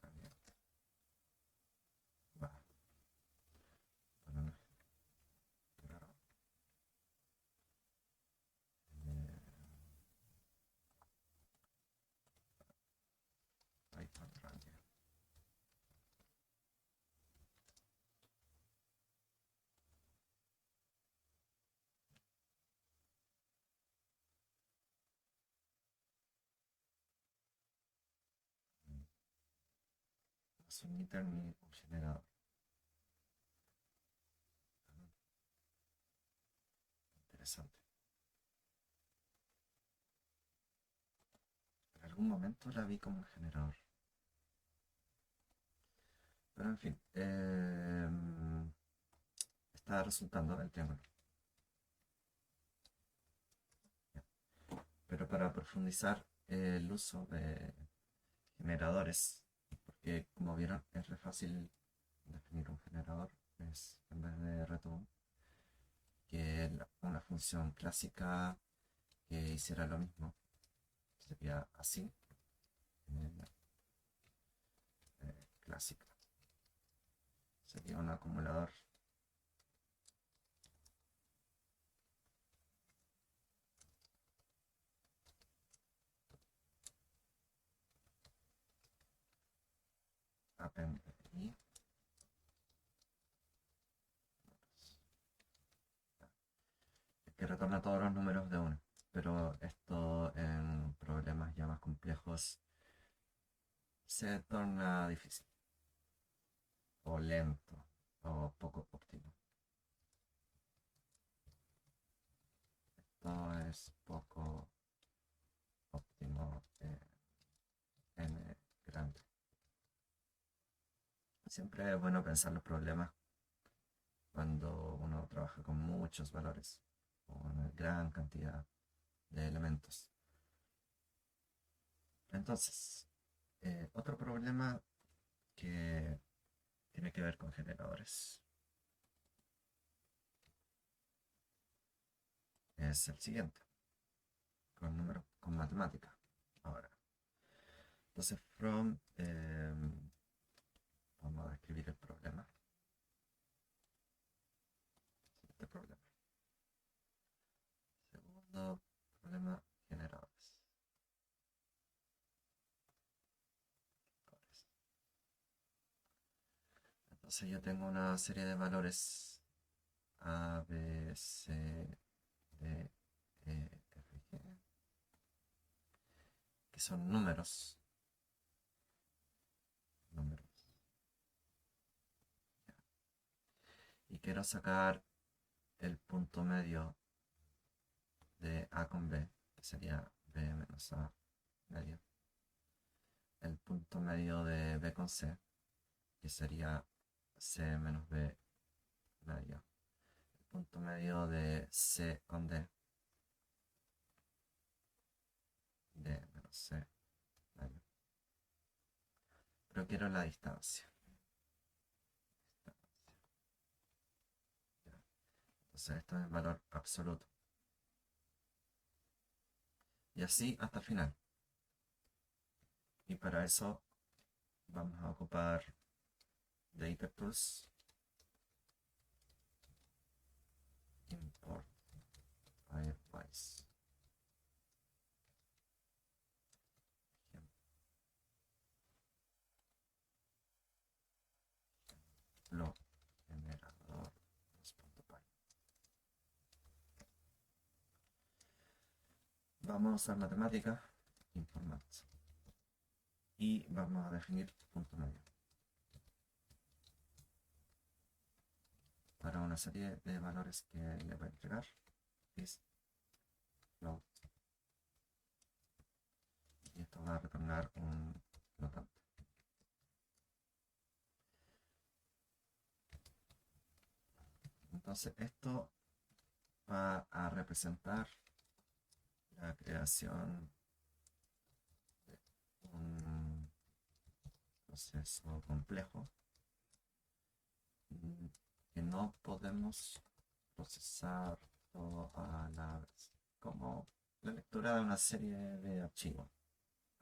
herramienta. Va. Bueno, no. Claro. Python range. Es un iter ni un generador. Interesante. En algún momento la vi como un generador. Pero en fin. Está resultando el triángulo. Ya. Pero para profundizar el uso de generadores, porque como vieron es re fácil definir un generador, es en vez de return, que una función clásica que hiciera lo mismo sería así, clásica. Sería un acumulador. Append y que retorna todos los números de uno. Pero esto en problemas ya más complejos se torna difícil, o lento, o poco óptimo. Esto es poco óptimo n grande. Siempre es bueno pensar los problemas cuando uno trabaja con muchos valores o una gran cantidad de elementos. Entonces, otro problema que tiene que ver con generadores es el siguiente. con números, con matemática. Ahora, entonces, from, vamos a escribir el problema. Este problema. Segundo problema, generadores. Entonces yo tengo una serie de valores A, B, C, D, E, F, G, que son números. Números. Y quiero sacar el punto medio de A con B, que sería B menos A medio. El punto medio de B con C, que sería C menos B medio. El punto medio de C con D, D menos C medio. Pero quiero la distancia. Entonces esto es el valor absoluto. Y así hasta el final. Y para eso vamos a ocupar DataTools, import Firewise. Ejemplo generador 2.py. Vamos a usar matemática, informat. Y vamos a definir punto medio para una serie de valores que le voy a entregar. Is float. Y esto va a retornar un flotante. Entonces esto va a representar la creación de un proceso complejo que no podemos procesar todo a la vez, como la lectura de una serie de archivos.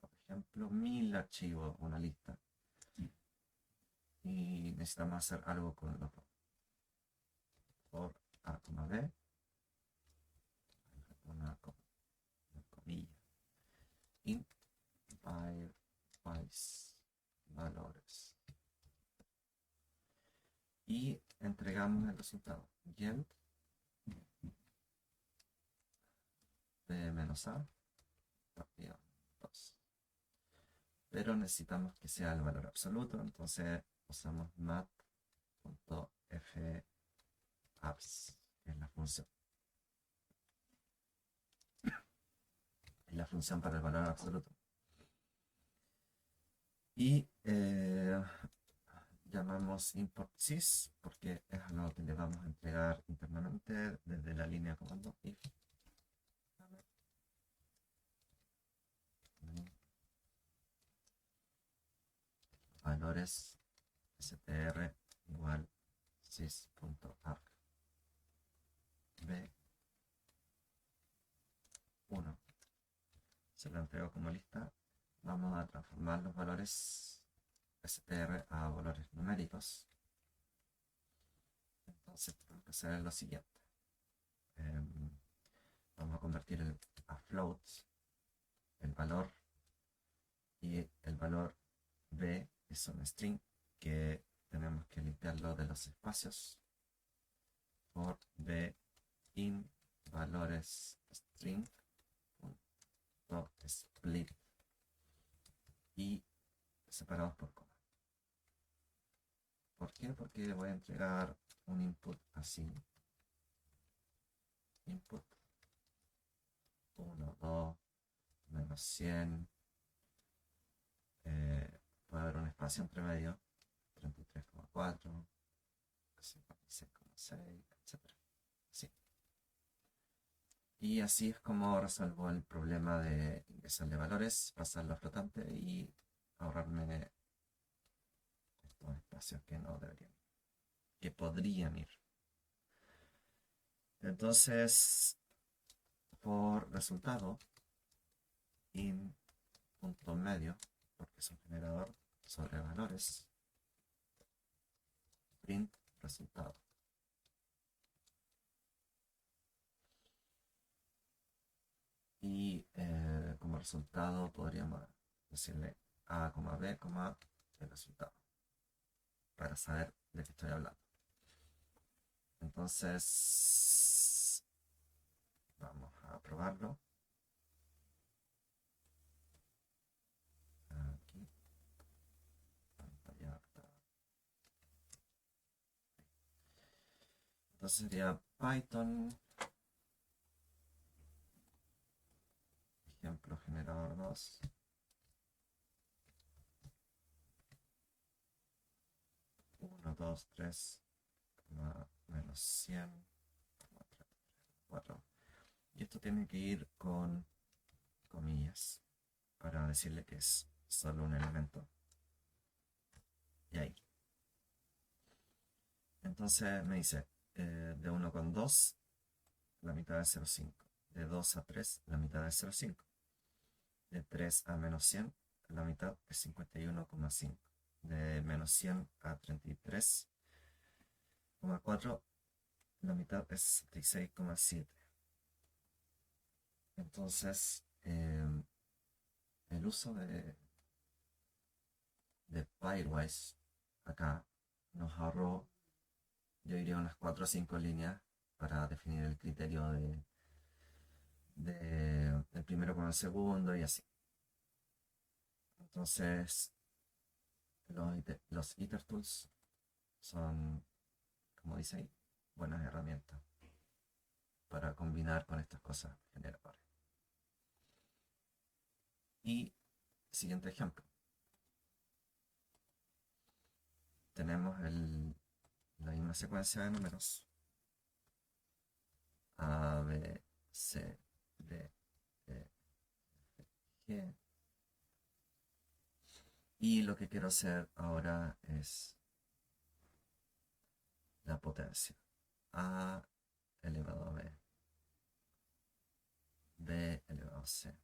Por ejemplo, 1000 archivos, una lista. Y necesitamos hacer algo con los dos. Por A, B, una comilla. Int Firewise valores. Y entregamos el resultado. Yield B menos A partido 2. Pero necesitamos que sea el valor absoluto, entonces usamos mat.fabs, que es la función. Es la función para el valor absoluto. Y llamamos import sys porque es lo que le vamos a entregar internamente desde la línea de comando if valores str igual sys.arg b1. Se lo entrego como lista. Vamos a transformar los valores str a valores numéricos. Entonces tenemos que hacer lo siguiente. Vamos a convertir a float el valor, y el valor b es un string que tenemos que limpiarlo de los espacios por b in valores string split y separados por coma. ¿Por qué? Porque voy a entregar un input así. Input 1, 2, menos 100. Puede haber un espacio entre medio, 33,4, 56,6, etc. Así. Y así es como resuelvo el problema de ingresarle valores, pasarlo a flotante y ahorrarme estos espacios que no deberían, que podrían ir. Entonces, por resultado, in punto medio, porque es un generador sobre valores, print resultado. Y como resultado podríamos decirle A, B, el resultado, para saber de qué estoy hablando. Entonces, vamos a probarlo. Aquí, pantalla acta. Entonces sería Python, ejemplo generador 2. 1, 2, 3, menos 100, 4. Y esto tiene que ir con comillas para decirle que es solo un elemento. Y ahí. Entonces me dice, de 1 con 2, la mitad de 0,5. De 2 a 3, la mitad de 0,5. De 3 a menos 100, la mitad es 51,5. De menos 100 a 33,4, la mitad es 66,7. Entonces, el uso de Pairwise acá nos ahorró, yo diría, unas 4 o 5 líneas para definir el criterio del primero con el segundo y así. Entonces, los iter tools son, como dice ahí, buenas herramientas para combinar con estas cosas generadores. Y siguiente ejemplo. Tenemos la misma secuencia de números. A, B, C, D, E, F, G. Y lo que quiero hacer ahora es la potencia. A elevado a B. B elevado a C.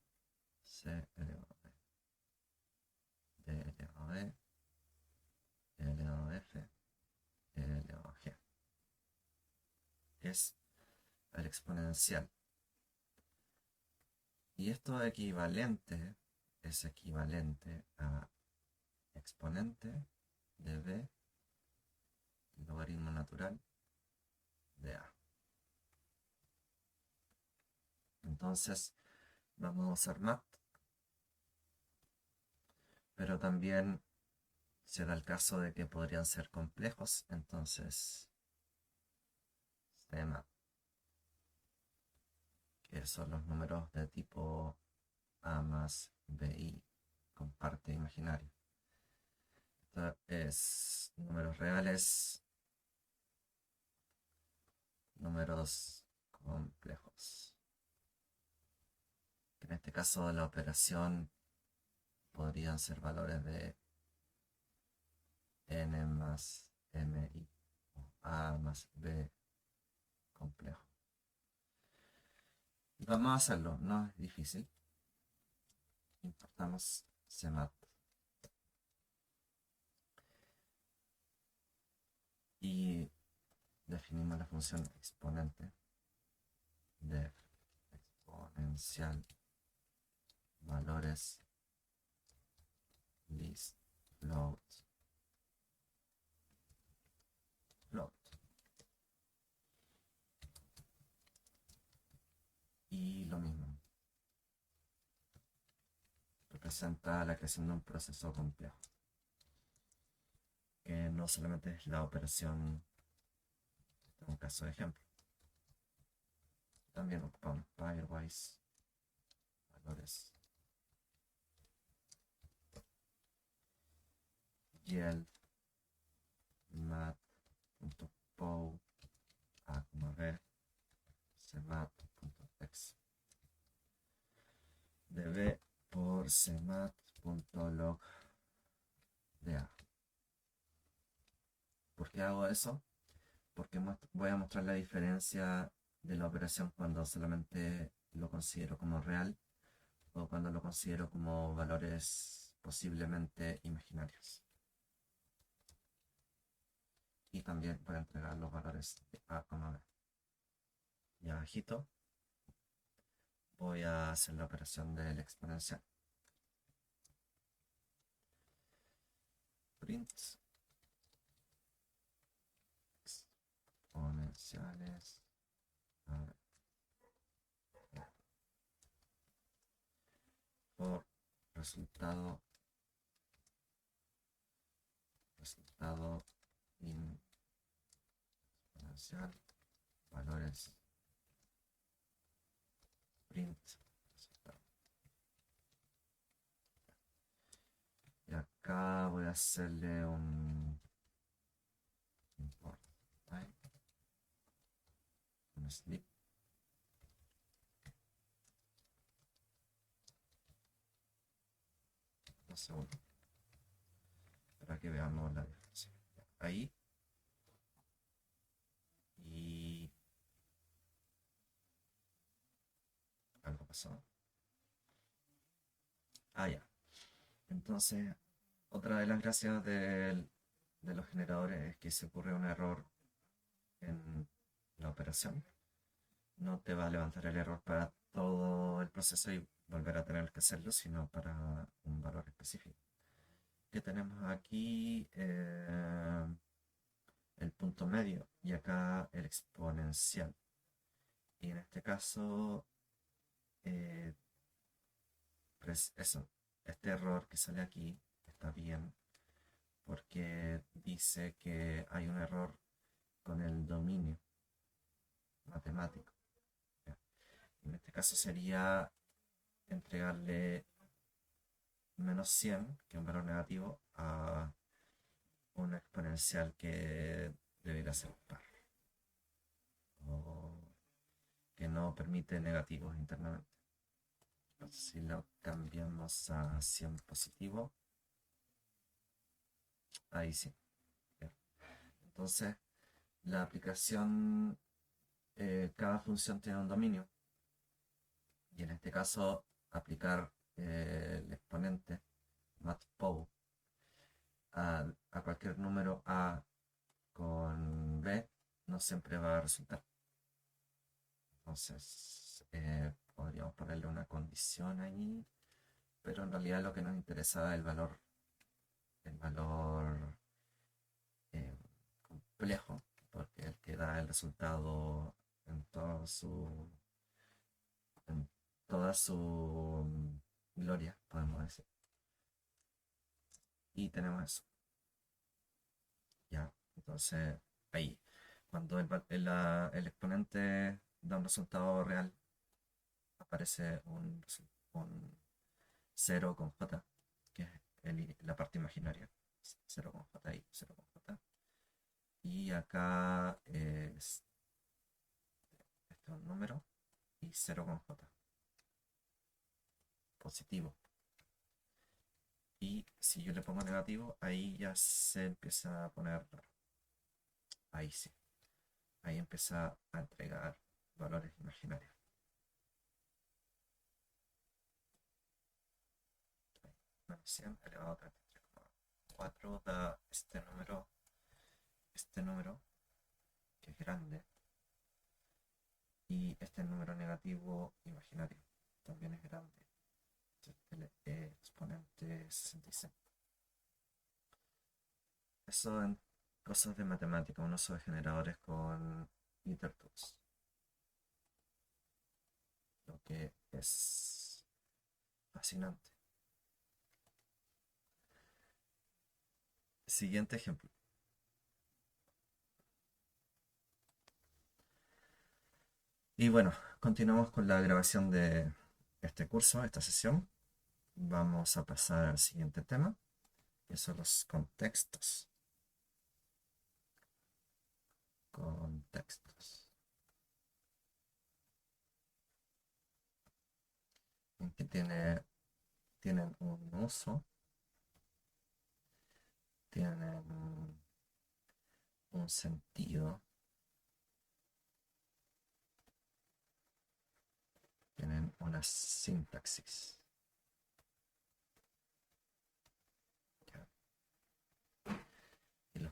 C elevado a B. D elevado a E. E elevado a F. E elevado a G. Es el exponencial. Y esto es equivalente a exponente de B, logaritmo natural de A. Entonces vamos a usar math, pero también se da el caso de que podrían ser complejos, entonces CMath, que son los números de tipo A más BI con parte imaginaria. Esto es números reales, números complejos. En este caso la operación podrían ser valores de n más mi o a más b complejo. Vamos a hacerlo, no es difícil. Importamos CMath y definimos la función exponente de exponencial valores list float. Y lo mismo, representa la creación de un proceso complejo, que no solamente es la operación, este es un caso de ejemplo. También ocupamos pairwise, valores, yelp, math.pow, a, b, cmath.exe, db por cmath.log de A. ¿Por qué hago eso? Porque voy a mostrar la diferencia de la operación cuando solamente lo considero como real o cuando lo considero como valores posiblemente imaginarios. Y también voy a entregar los valores de A, B. Y abajito voy a hacer la operación del exponencial. Print exponenciales. A ver, por resultado exponencial, valores print resultado. Y acá voy a hacerle un import type, un slip. Un segundo, para que veamos la diferencia. Ahí. Y algo pasó. Ah, ya. Entonces, otra de las gracias de los generadores es que si ocurre un error en la operación, no te va a levantar el error para todo el proceso y volver a tener que hacerlo, sino para un valor específico. Que tenemos aquí el punto medio y acá el exponencial. Y en este caso, eh, eso, este error que sale aquí está bien porque dice que hay un error con el dominio matemático. En este caso sería entregarle -100, que es un valor negativo, a una exponencial que debería ser par o que no permite negativos internamente. Entonces, si lo cambiamos a 100 positivo, ahí sí. Entonces, la aplicación, cada función tiene un dominio y en este caso aplicar el exponente matplotlib a cualquier número A con B no siempre va a resultar. Entonces podríamos ponerle una condición ahí, pero en realidad lo que nos interesa es el valor eh, complejo, porque el que da el resultado en en toda su gloria, podemos decir. Y tenemos eso. Ya, entonces ahí, cuando el exponente da un resultado real, aparece un 0 con J, que es la parte imaginaria. 0 con J y 0 con J. Y acá este es un número y 0 con J. Positivo. Y si yo le pongo negativo, ahí ya se empieza a poner raro. Ahí sí. Ahí empieza a entregar valores imaginarios. Menos 100 elevado a 33,4 da este número que es grande, y este número negativo imaginario también es grande. El exponente 66. Eso en cosas de matemática, un uso de generadores con intertools. Lo que es fascinante. Siguiente ejemplo. Y bueno, continuamos con la grabación de este curso, esta sesión. Vamos a pasar al siguiente tema, que son los contextos. Contextos. En que tienen un uso, tienen un sentido, tienen una sintaxis.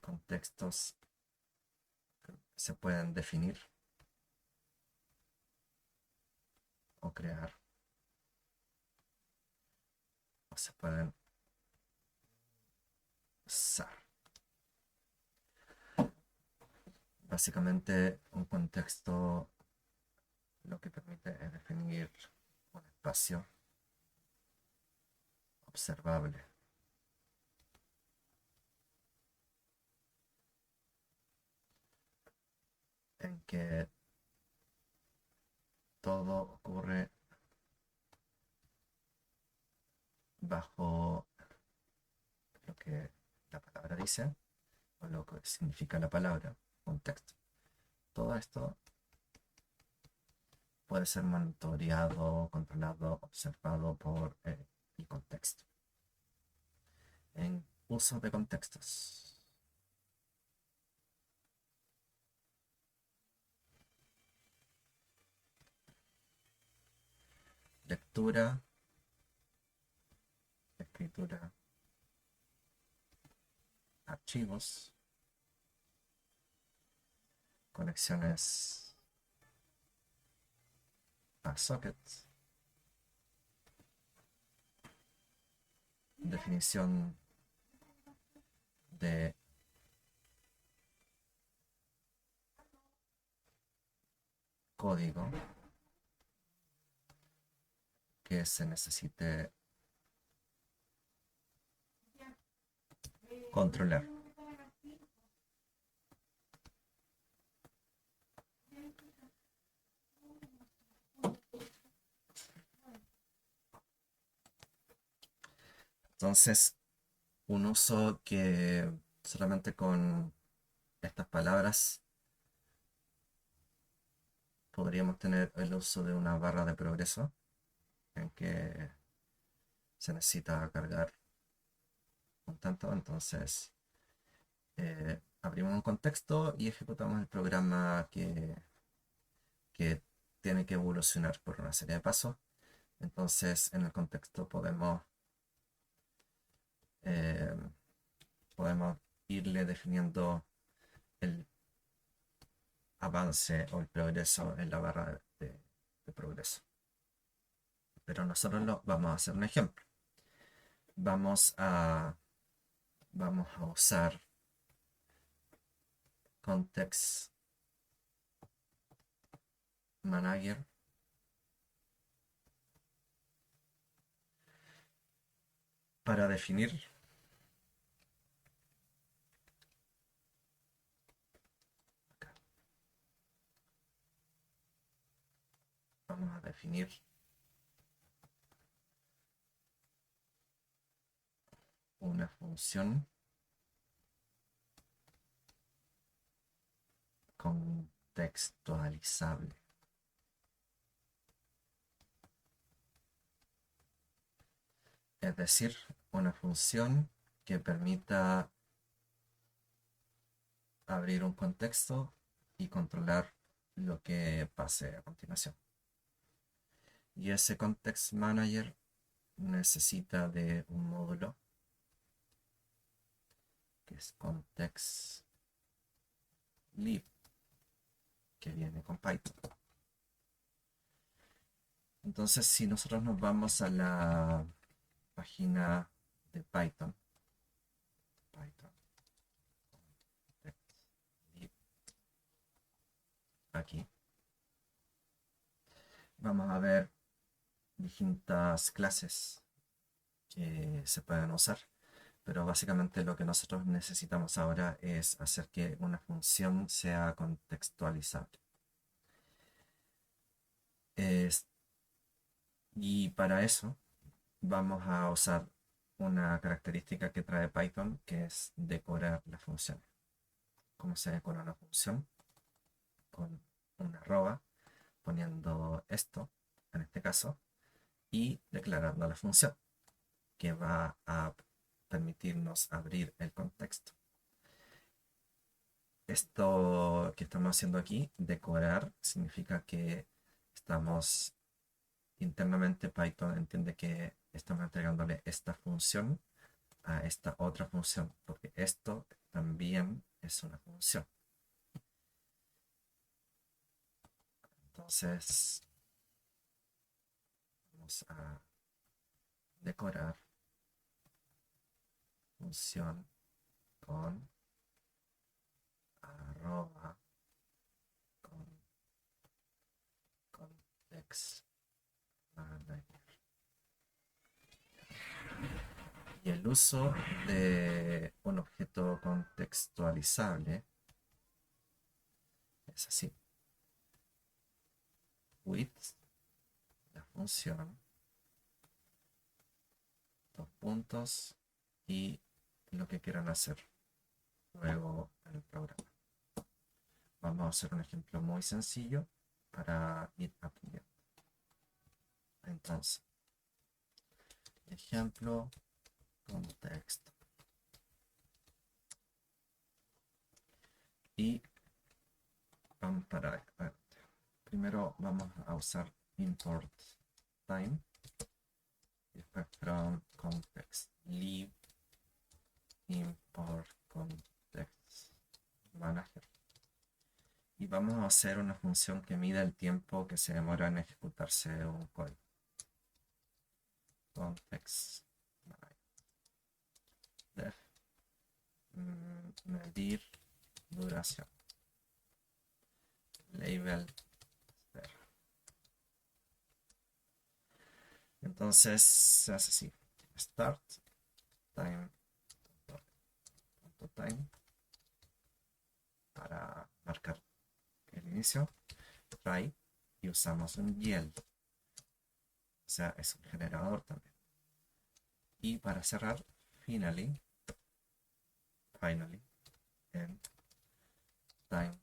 contextos se pueden definir o crear o se pueden usar. Básicamente, un contexto lo que permite es definir un espacio observable en que todo ocurre bajo lo que la palabra dice o lo que significa la palabra, contexto. Todo esto puede ser monitoreado, controlado, observado por el contexto. En uso de contextos. Lectura, escritura, archivos, conexiones a sockets, definición de código que se necesite controlar. Entonces, un uso que solamente con estas palabras podríamos tener el uso de una barra de progreso en que se necesita cargar un tanto, entonces abrimos un contexto y ejecutamos el programa que tiene que evolucionar por una serie de pasos. Entonces en el contexto eh, podemos irle definiendo el avance o el progreso en la barra de progreso. Pero nosotros vamos a hacer un ejemplo. Vamos a usar context manager para definir vamos a definir una función contextualizable. Es decir, una función que permita abrir un contexto y controlar lo que pase a continuación. Y ese context manager necesita de un módulo que es context lib, que viene con Python. Entonces, si nosotros nos vamos a la página de Python, aquí, vamos a ver distintas clases que se pueden usar, pero básicamente lo que nosotros necesitamos ahora es hacer que una función sea contextualizable. Y para eso vamos a usar una característica que trae Python, que es decorar las funciones. ¿Cómo se decora una función? Con una arroba, poniendo esto, en este caso, y declarando la función, que va a permitirnos abrir el contexto. Esto que estamos haciendo aquí, decorar, significa que estamos internamente, Python entiende que estamos entregándole esta función a esta otra función, porque esto también es una función. Entonces, vamos a decorar función con arroba con context manager. Y el uso de un objeto contextualizable es así. With la función, dos puntos y lo que quieran hacer luego en el programa. Vamos a hacer un ejemplo muy sencillo para ir aprendiendo. Entonces, ejemplo, contexto. Y vamos para primero vamos a usar import time y después from context leave import context manager. Y vamos a hacer una función que mida el tiempo que se demora en ejecutarse un código. Context def medir duración. Label sphere. Entonces se hace así. Start time time para marcar el inicio. Try y usamos un yield. O sea, es un generador también. Y para cerrar, finally en time.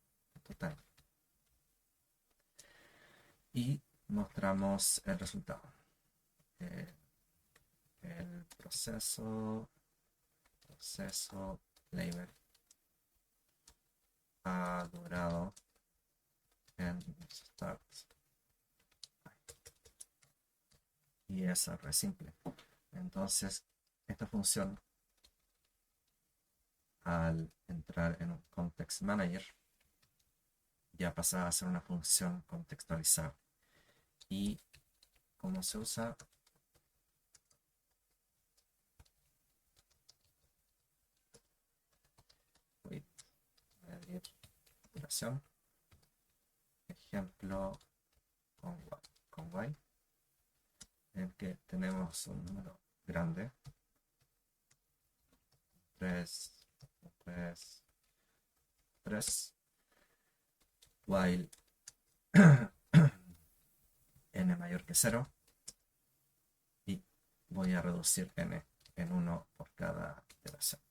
Y mostramos el resultado. El proceso label ha durado en start. Y es re simple. Entonces, esta función, al entrar en un context manager, ya pasa a ser una función contextualizada. ¿Y cómo se usa? Medir duración. Ejemplo con y, en que tenemos un número grande. 3, while n mayor que 0 y voy a reducir n en 1 por cada iteración.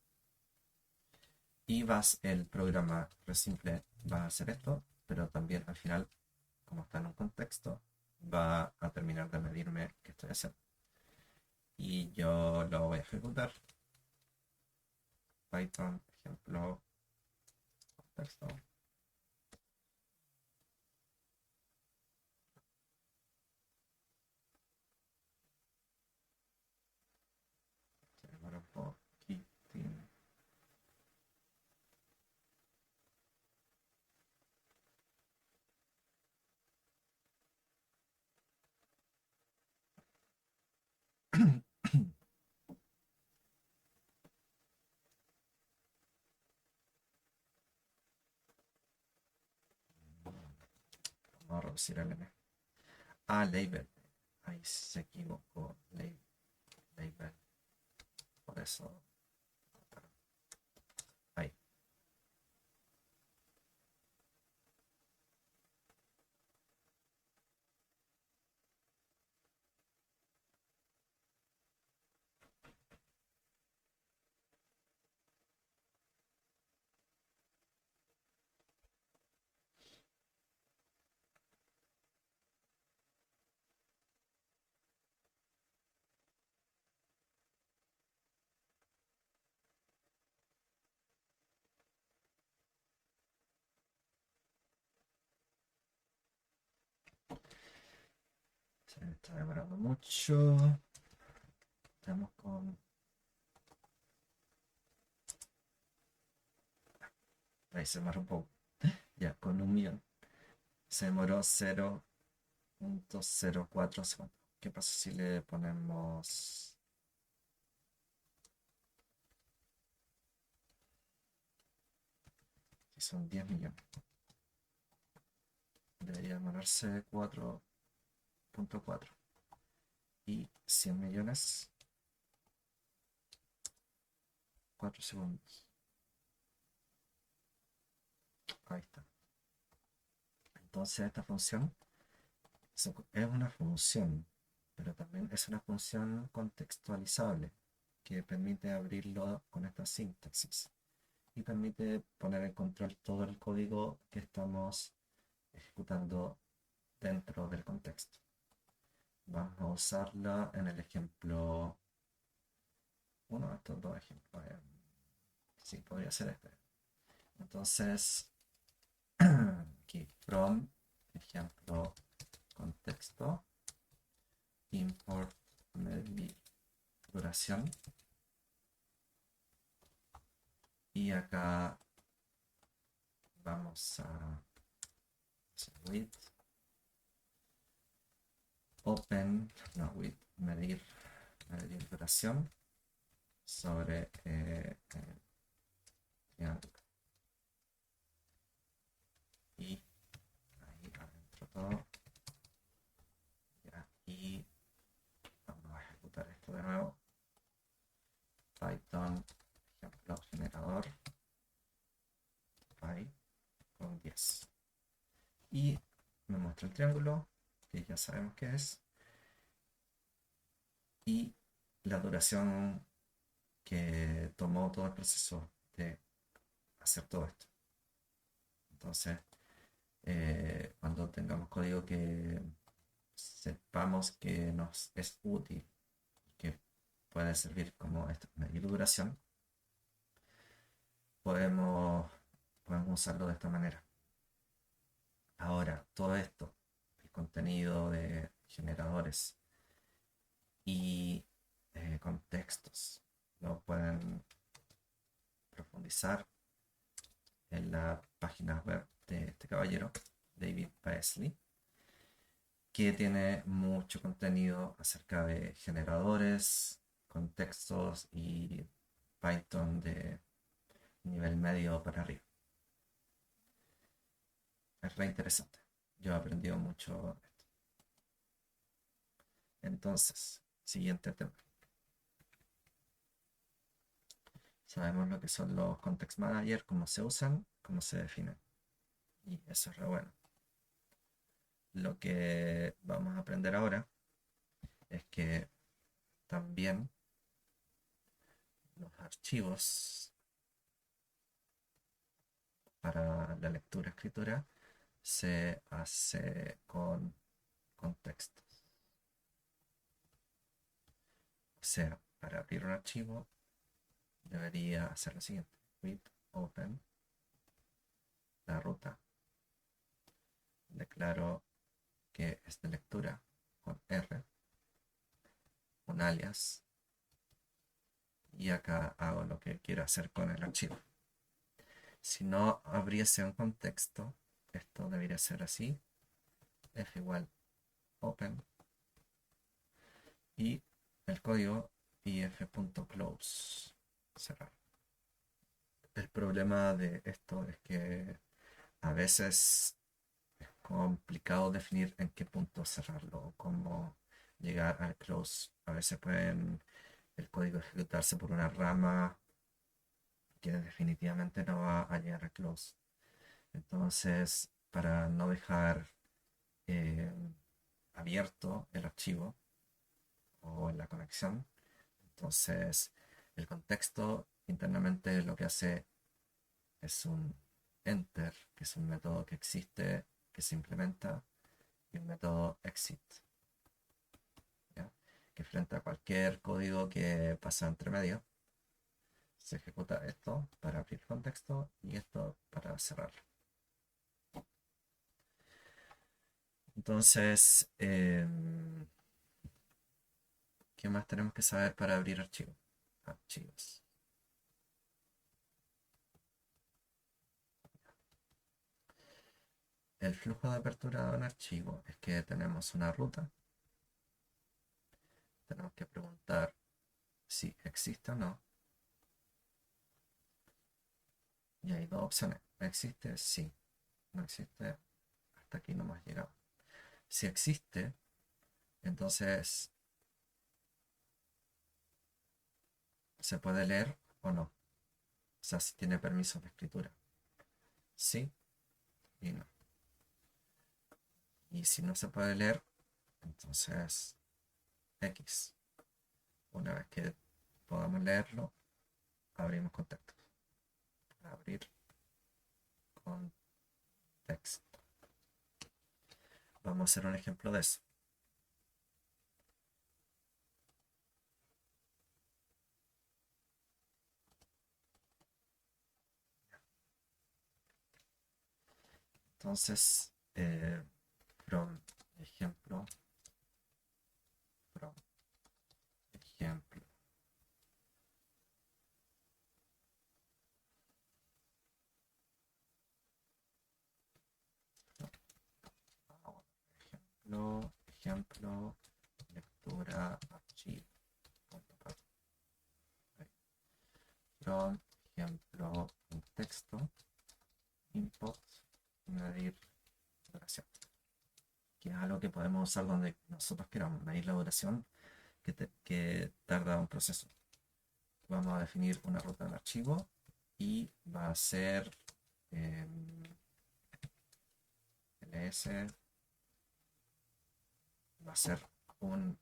Y el programa simple va a hacer esto, pero también al final, como está en un contexto, va a terminar de medirme qué estoy haciendo. Y yo lo voy a ejecutar. Python, ejemplo, contexto. Se demora un poquitín. Vamos a reducir el n. Label. Ahí se equivocó. Label. Por eso. Ahí. Se me está demorando mucho. Estamos con Ahí se demoró un poco. Ya, con 1.000.000. Se demoró 0.04 segundos. ¿Qué pasa si le ponemos... Si son 10 millones? Debería demorarse 4.4. Y 100 millones, 4 segundos. Ahí está. Entonces esta función es una función, pero también es una función contextualizable que permite abrirlo con esta sintaxis y permite poner en control todo el código que estamos ejecutando dentro del contexto. Vamos a usarla en el ejemplo, uno de estos dos ejemplos. Sí, podría ser este. Entonces, aquí, from, ejemplo, contexto, import medir duración. Y acá vamos a with open, no, with medir duración sobre triángulo. Y ahí adentro todo. Ya, y vamos a ejecutar esto de nuevo. Python, ejemplo, generador, py con 10. Y me muestra el triángulo, que ya sabemos qué es. Y la duración que tomó todo el proceso de hacer todo esto. Entonces, cuando tengamos código que sepamos que nos es útil, que puede servir como medir duración, podemos usarlo de esta manera. Ahora, todo esto, el contenido de generadores y contextos, lo pueden profundizar en la página web de este caballero, David Paisley, que tiene mucho contenido acerca de generadores, contextos y Python de nivel medio para arriba. Es re interesante. Yo he aprendido mucho esto. Entonces, siguiente tema. Sabemos lo que son los context manager, cómo se usan, cómo se definen. Y eso es re bueno. Lo que vamos a aprender ahora es que también los archivos para la lectura-escritura se hace con contextos. O sea, para abrir un archivo debería hacer lo siguiente: with open la ruta, declaro que es de lectura con R, un alias, y acá hago lo que quiero hacer con el archivo. Si no abriese un contexto, esto debería ser así: f igual open y el código if.close, cerrar. El problema de esto es que a veces es complicado definir en qué punto cerrarlo o cómo llegar al close. A veces pueden el código ejecutarse por una rama que definitivamente no va a llegar al close. Entonces, para no dejar eh, abierto el archivo o la conexión, entonces el contexto internamente lo que hace es un enter, que es un método que existe, que se implementa, y un método exit, ¿ya? Que frente a cualquier código que pasa entre medio, se ejecuta esto para abrir el contexto y esto para cerrarlo. Entonces, ¿qué más tenemos que saber para abrir archivos? Archivos. el flujo de apertura de un archivo es que tenemos una ruta, tenemos que preguntar si existe o no, y hay dos opciones: ¿existe? Sí. ¿No existe? Hasta aquí no hemos llegado. Si existe, entonces se puede leer o no. O sea, si tiene permiso de escritura. Sí y no. Y si no se puede leer, entonces X. Una vez que podamos leerlo, abrimos contextos. Abrir contexto. Vamos a hacer un ejemplo de eso. Entonces, from ejemplo, from ejemplo. Ejemplo, lectura, archivo. From ejemplo, un texto, import, medir duración. Que es algo que podemos usar donde nosotros queramos, medir la duración que tarda un proceso. Vamos a definir una ruta del archivo y va a ser ls, va a ser un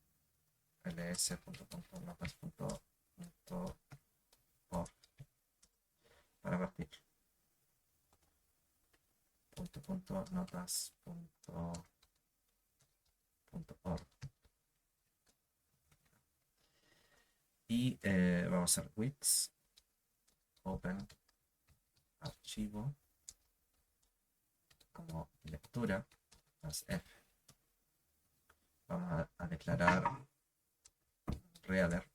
ls.notas.org para partir. .notas.org y vamos a hacer width open archivo como lectura más f. Vamos a declarar reader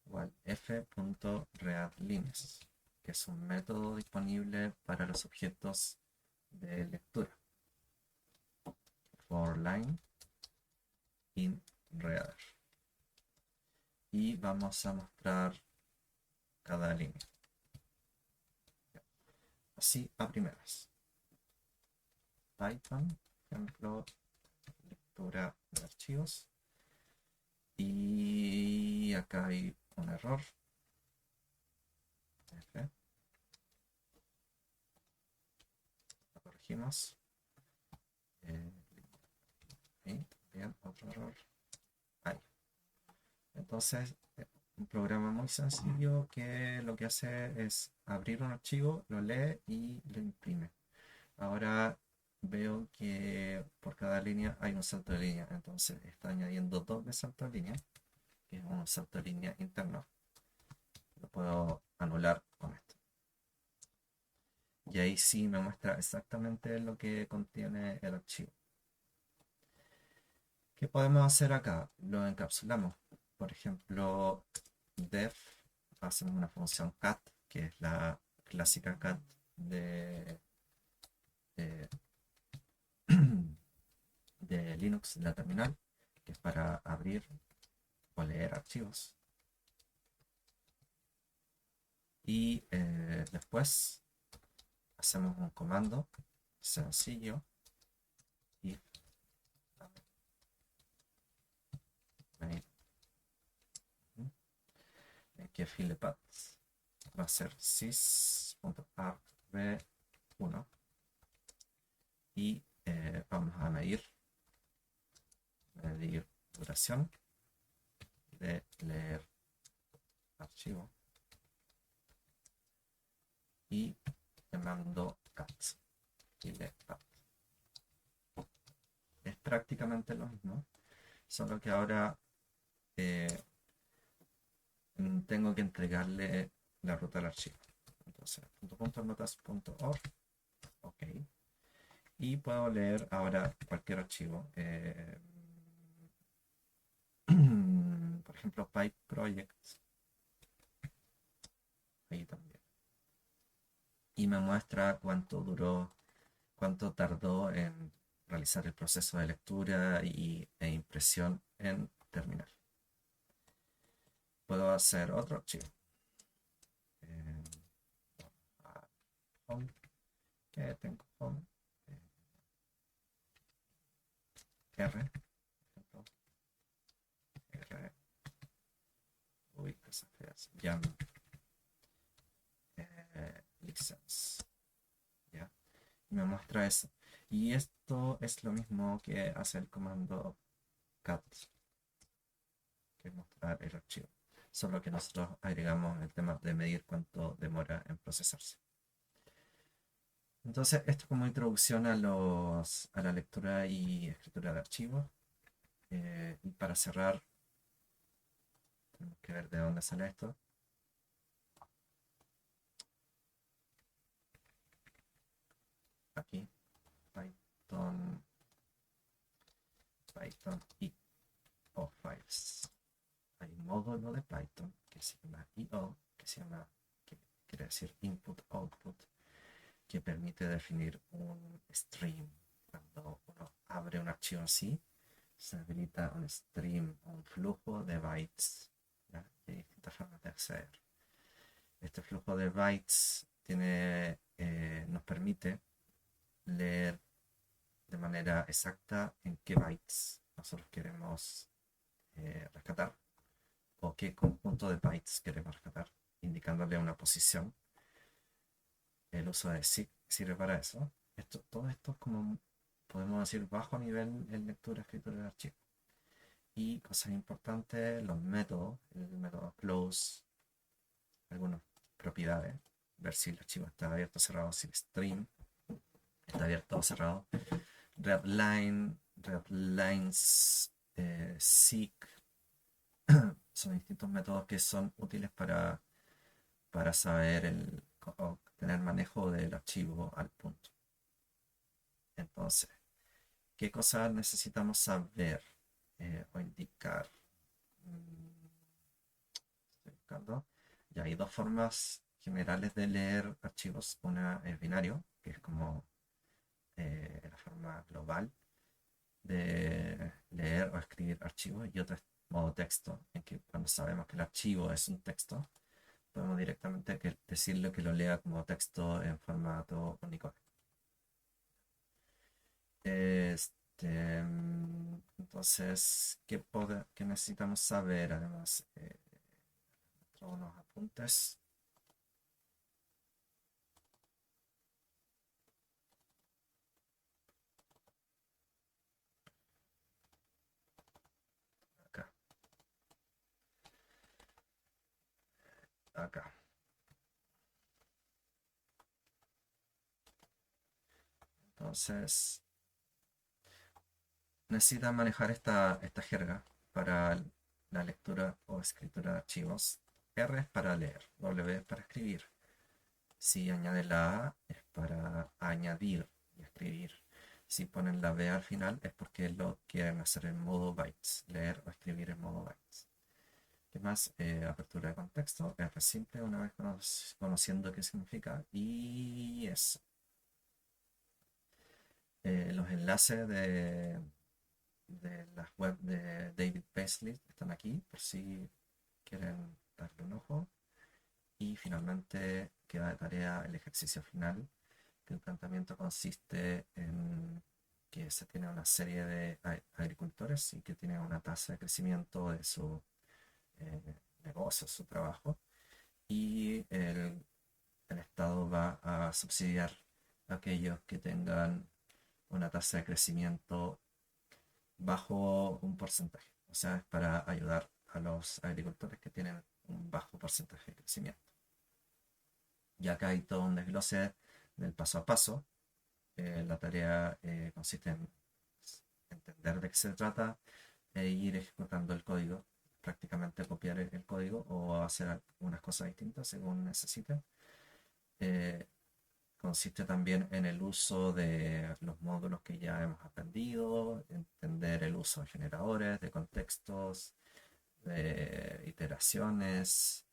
igual f.readLines, que es un método disponible para los objetos de lectura. For line in reader. Y vamos a mostrar cada línea. Así a primeras. Python, ejemplo, lectura de archivos. Y acá hay un error. F. Lo corregimos. Y bien, otro error. Ahí. Entonces, un programa muy sencillo que lo que hace es abrir un archivo, lo lee y lo imprime. Ahora veo que por cada línea hay un salto de línea, entonces está añadiendo doble salto de línea, que es un salto de línea interno. Lo puedo anular con esto. Y ahí sí me muestra exactamente lo que contiene el archivo. ¿Qué podemos hacer acá? Lo encapsulamos. Por ejemplo, def, hacemos una función cat, que es la clásica cat de de Linux, de la terminal, que es para abrir o leer archivos. Y después hacemos un comando sencillo, if que filepath va a ser sys.argv1 y vamos a medir duración de leer archivo y le mando cat y filepath. Es prácticamente lo mismo, solo que ahora tengo que entregarle la ruta al archivo. Entonces, .notas.org, ok. Y puedo leer ahora cualquier archivo. Por ejemplo, Pipe Project. Ahí también. y me muestra cuánto tardó en realizar el proceso de lectura e impresión en terminar. Puedo hacer otro archivo. Eh, home, que tengo home, R, por ejemplo, R, uy, cosas feas, Jam, license, ¿ya? Y me muestra eso. Y esto es lo mismo que hace el comando cat, que es mostrar el archivo. Solo que nosotros agregamos el tema de medir cuánto demora en procesarse. Entonces, esto como introducción a la lectura y escritura de archivos. Y para cerrar, tenemos que ver de dónde sale esto. Aquí, Python I o Files. Hay un módulo de Python que se llama IO, que quiere decir Input Output, que permite definir un stream. Cuando uno abre un archivo así, se habilita un stream, un flujo de bytes, ¿ya? Hay distintas formas de acceder. Este flujo de bytes nos permite leer de manera exacta en qué bytes nosotros queremos rescatar o qué conjunto de bytes queremos rescatar, indicándole una posición. El uso de SIG sirve para eso. Todo esto es como, podemos decir, bajo nivel en lectura, escritura de archivo. Y cosas importantes, los métodos, el método close, algunas propiedades, ver si el archivo está abierto o cerrado, si el stream está abierto o cerrado, redlines, seek, son distintos métodos que son útiles para saber o tener manejo del archivo al punto. Entonces, ¿qué cosas necesitamos saber o indicar? Estoy buscando. Ya hay dos formas generales de leer archivos. Una es binario, que es como la forma global de leer o escribir archivos, y otra es modo texto, en que cuando sabemos que el archivo es un texto, podemos directamente decirle que lo lea como texto en formato Unicode. Entonces, ¿qué necesitamos saber? Además, unos apuntes. Acá. Acá. Entonces, necesitan manejar esta jerga para la lectura o escritura de archivos. R es para leer, W es para escribir. Si añaden la A es para añadir y escribir. Si ponen la B al final es porque lo quieren hacer en modo bytes, leer o escribir en modo bytes. ¿Qué más? Apertura de contexto, R simple una vez conociendo qué significa, y eso. Los enlaces de las web de David Paisley están aquí por si quieren darle un ojo. Y finalmente queda de tarea el ejercicio final, que el planteamiento consiste en que se tiene una serie de agricultores y que tienen una tasa de crecimiento de su negocio, su trabajo, y el Estado va a subsidiar a aquellos que tengan una tasa de crecimiento bajo un porcentaje. O sea, es para ayudar a los agricultores que tienen un bajo porcentaje de crecimiento. Y acá hay todo un desglose del paso a paso. La tarea consiste en entender de qué se trata e ir ejecutando el código, prácticamente copiar el código o hacer algunas cosas distintas según necesite. Eh, Consiste también en el uso de los módulos que ya hemos aprendido, entender el uso de generadores, de contextos, de iteraciones,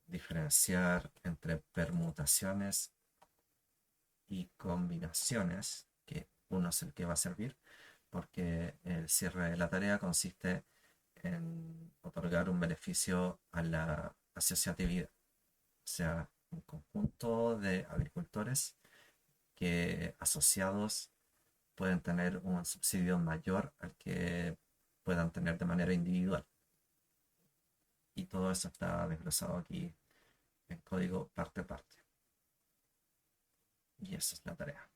diferenciar entre permutaciones y combinaciones, que uno es el que va a servir, porque el cierre de la tarea consiste en otorgar un beneficio a la asociatividad, o sea, un conjunto de agricultores que asociados pueden tener un subsidio mayor al que puedan tener de manera individual. Y todo eso está desglosado aquí en código parte a parte. Y esa es la tarea.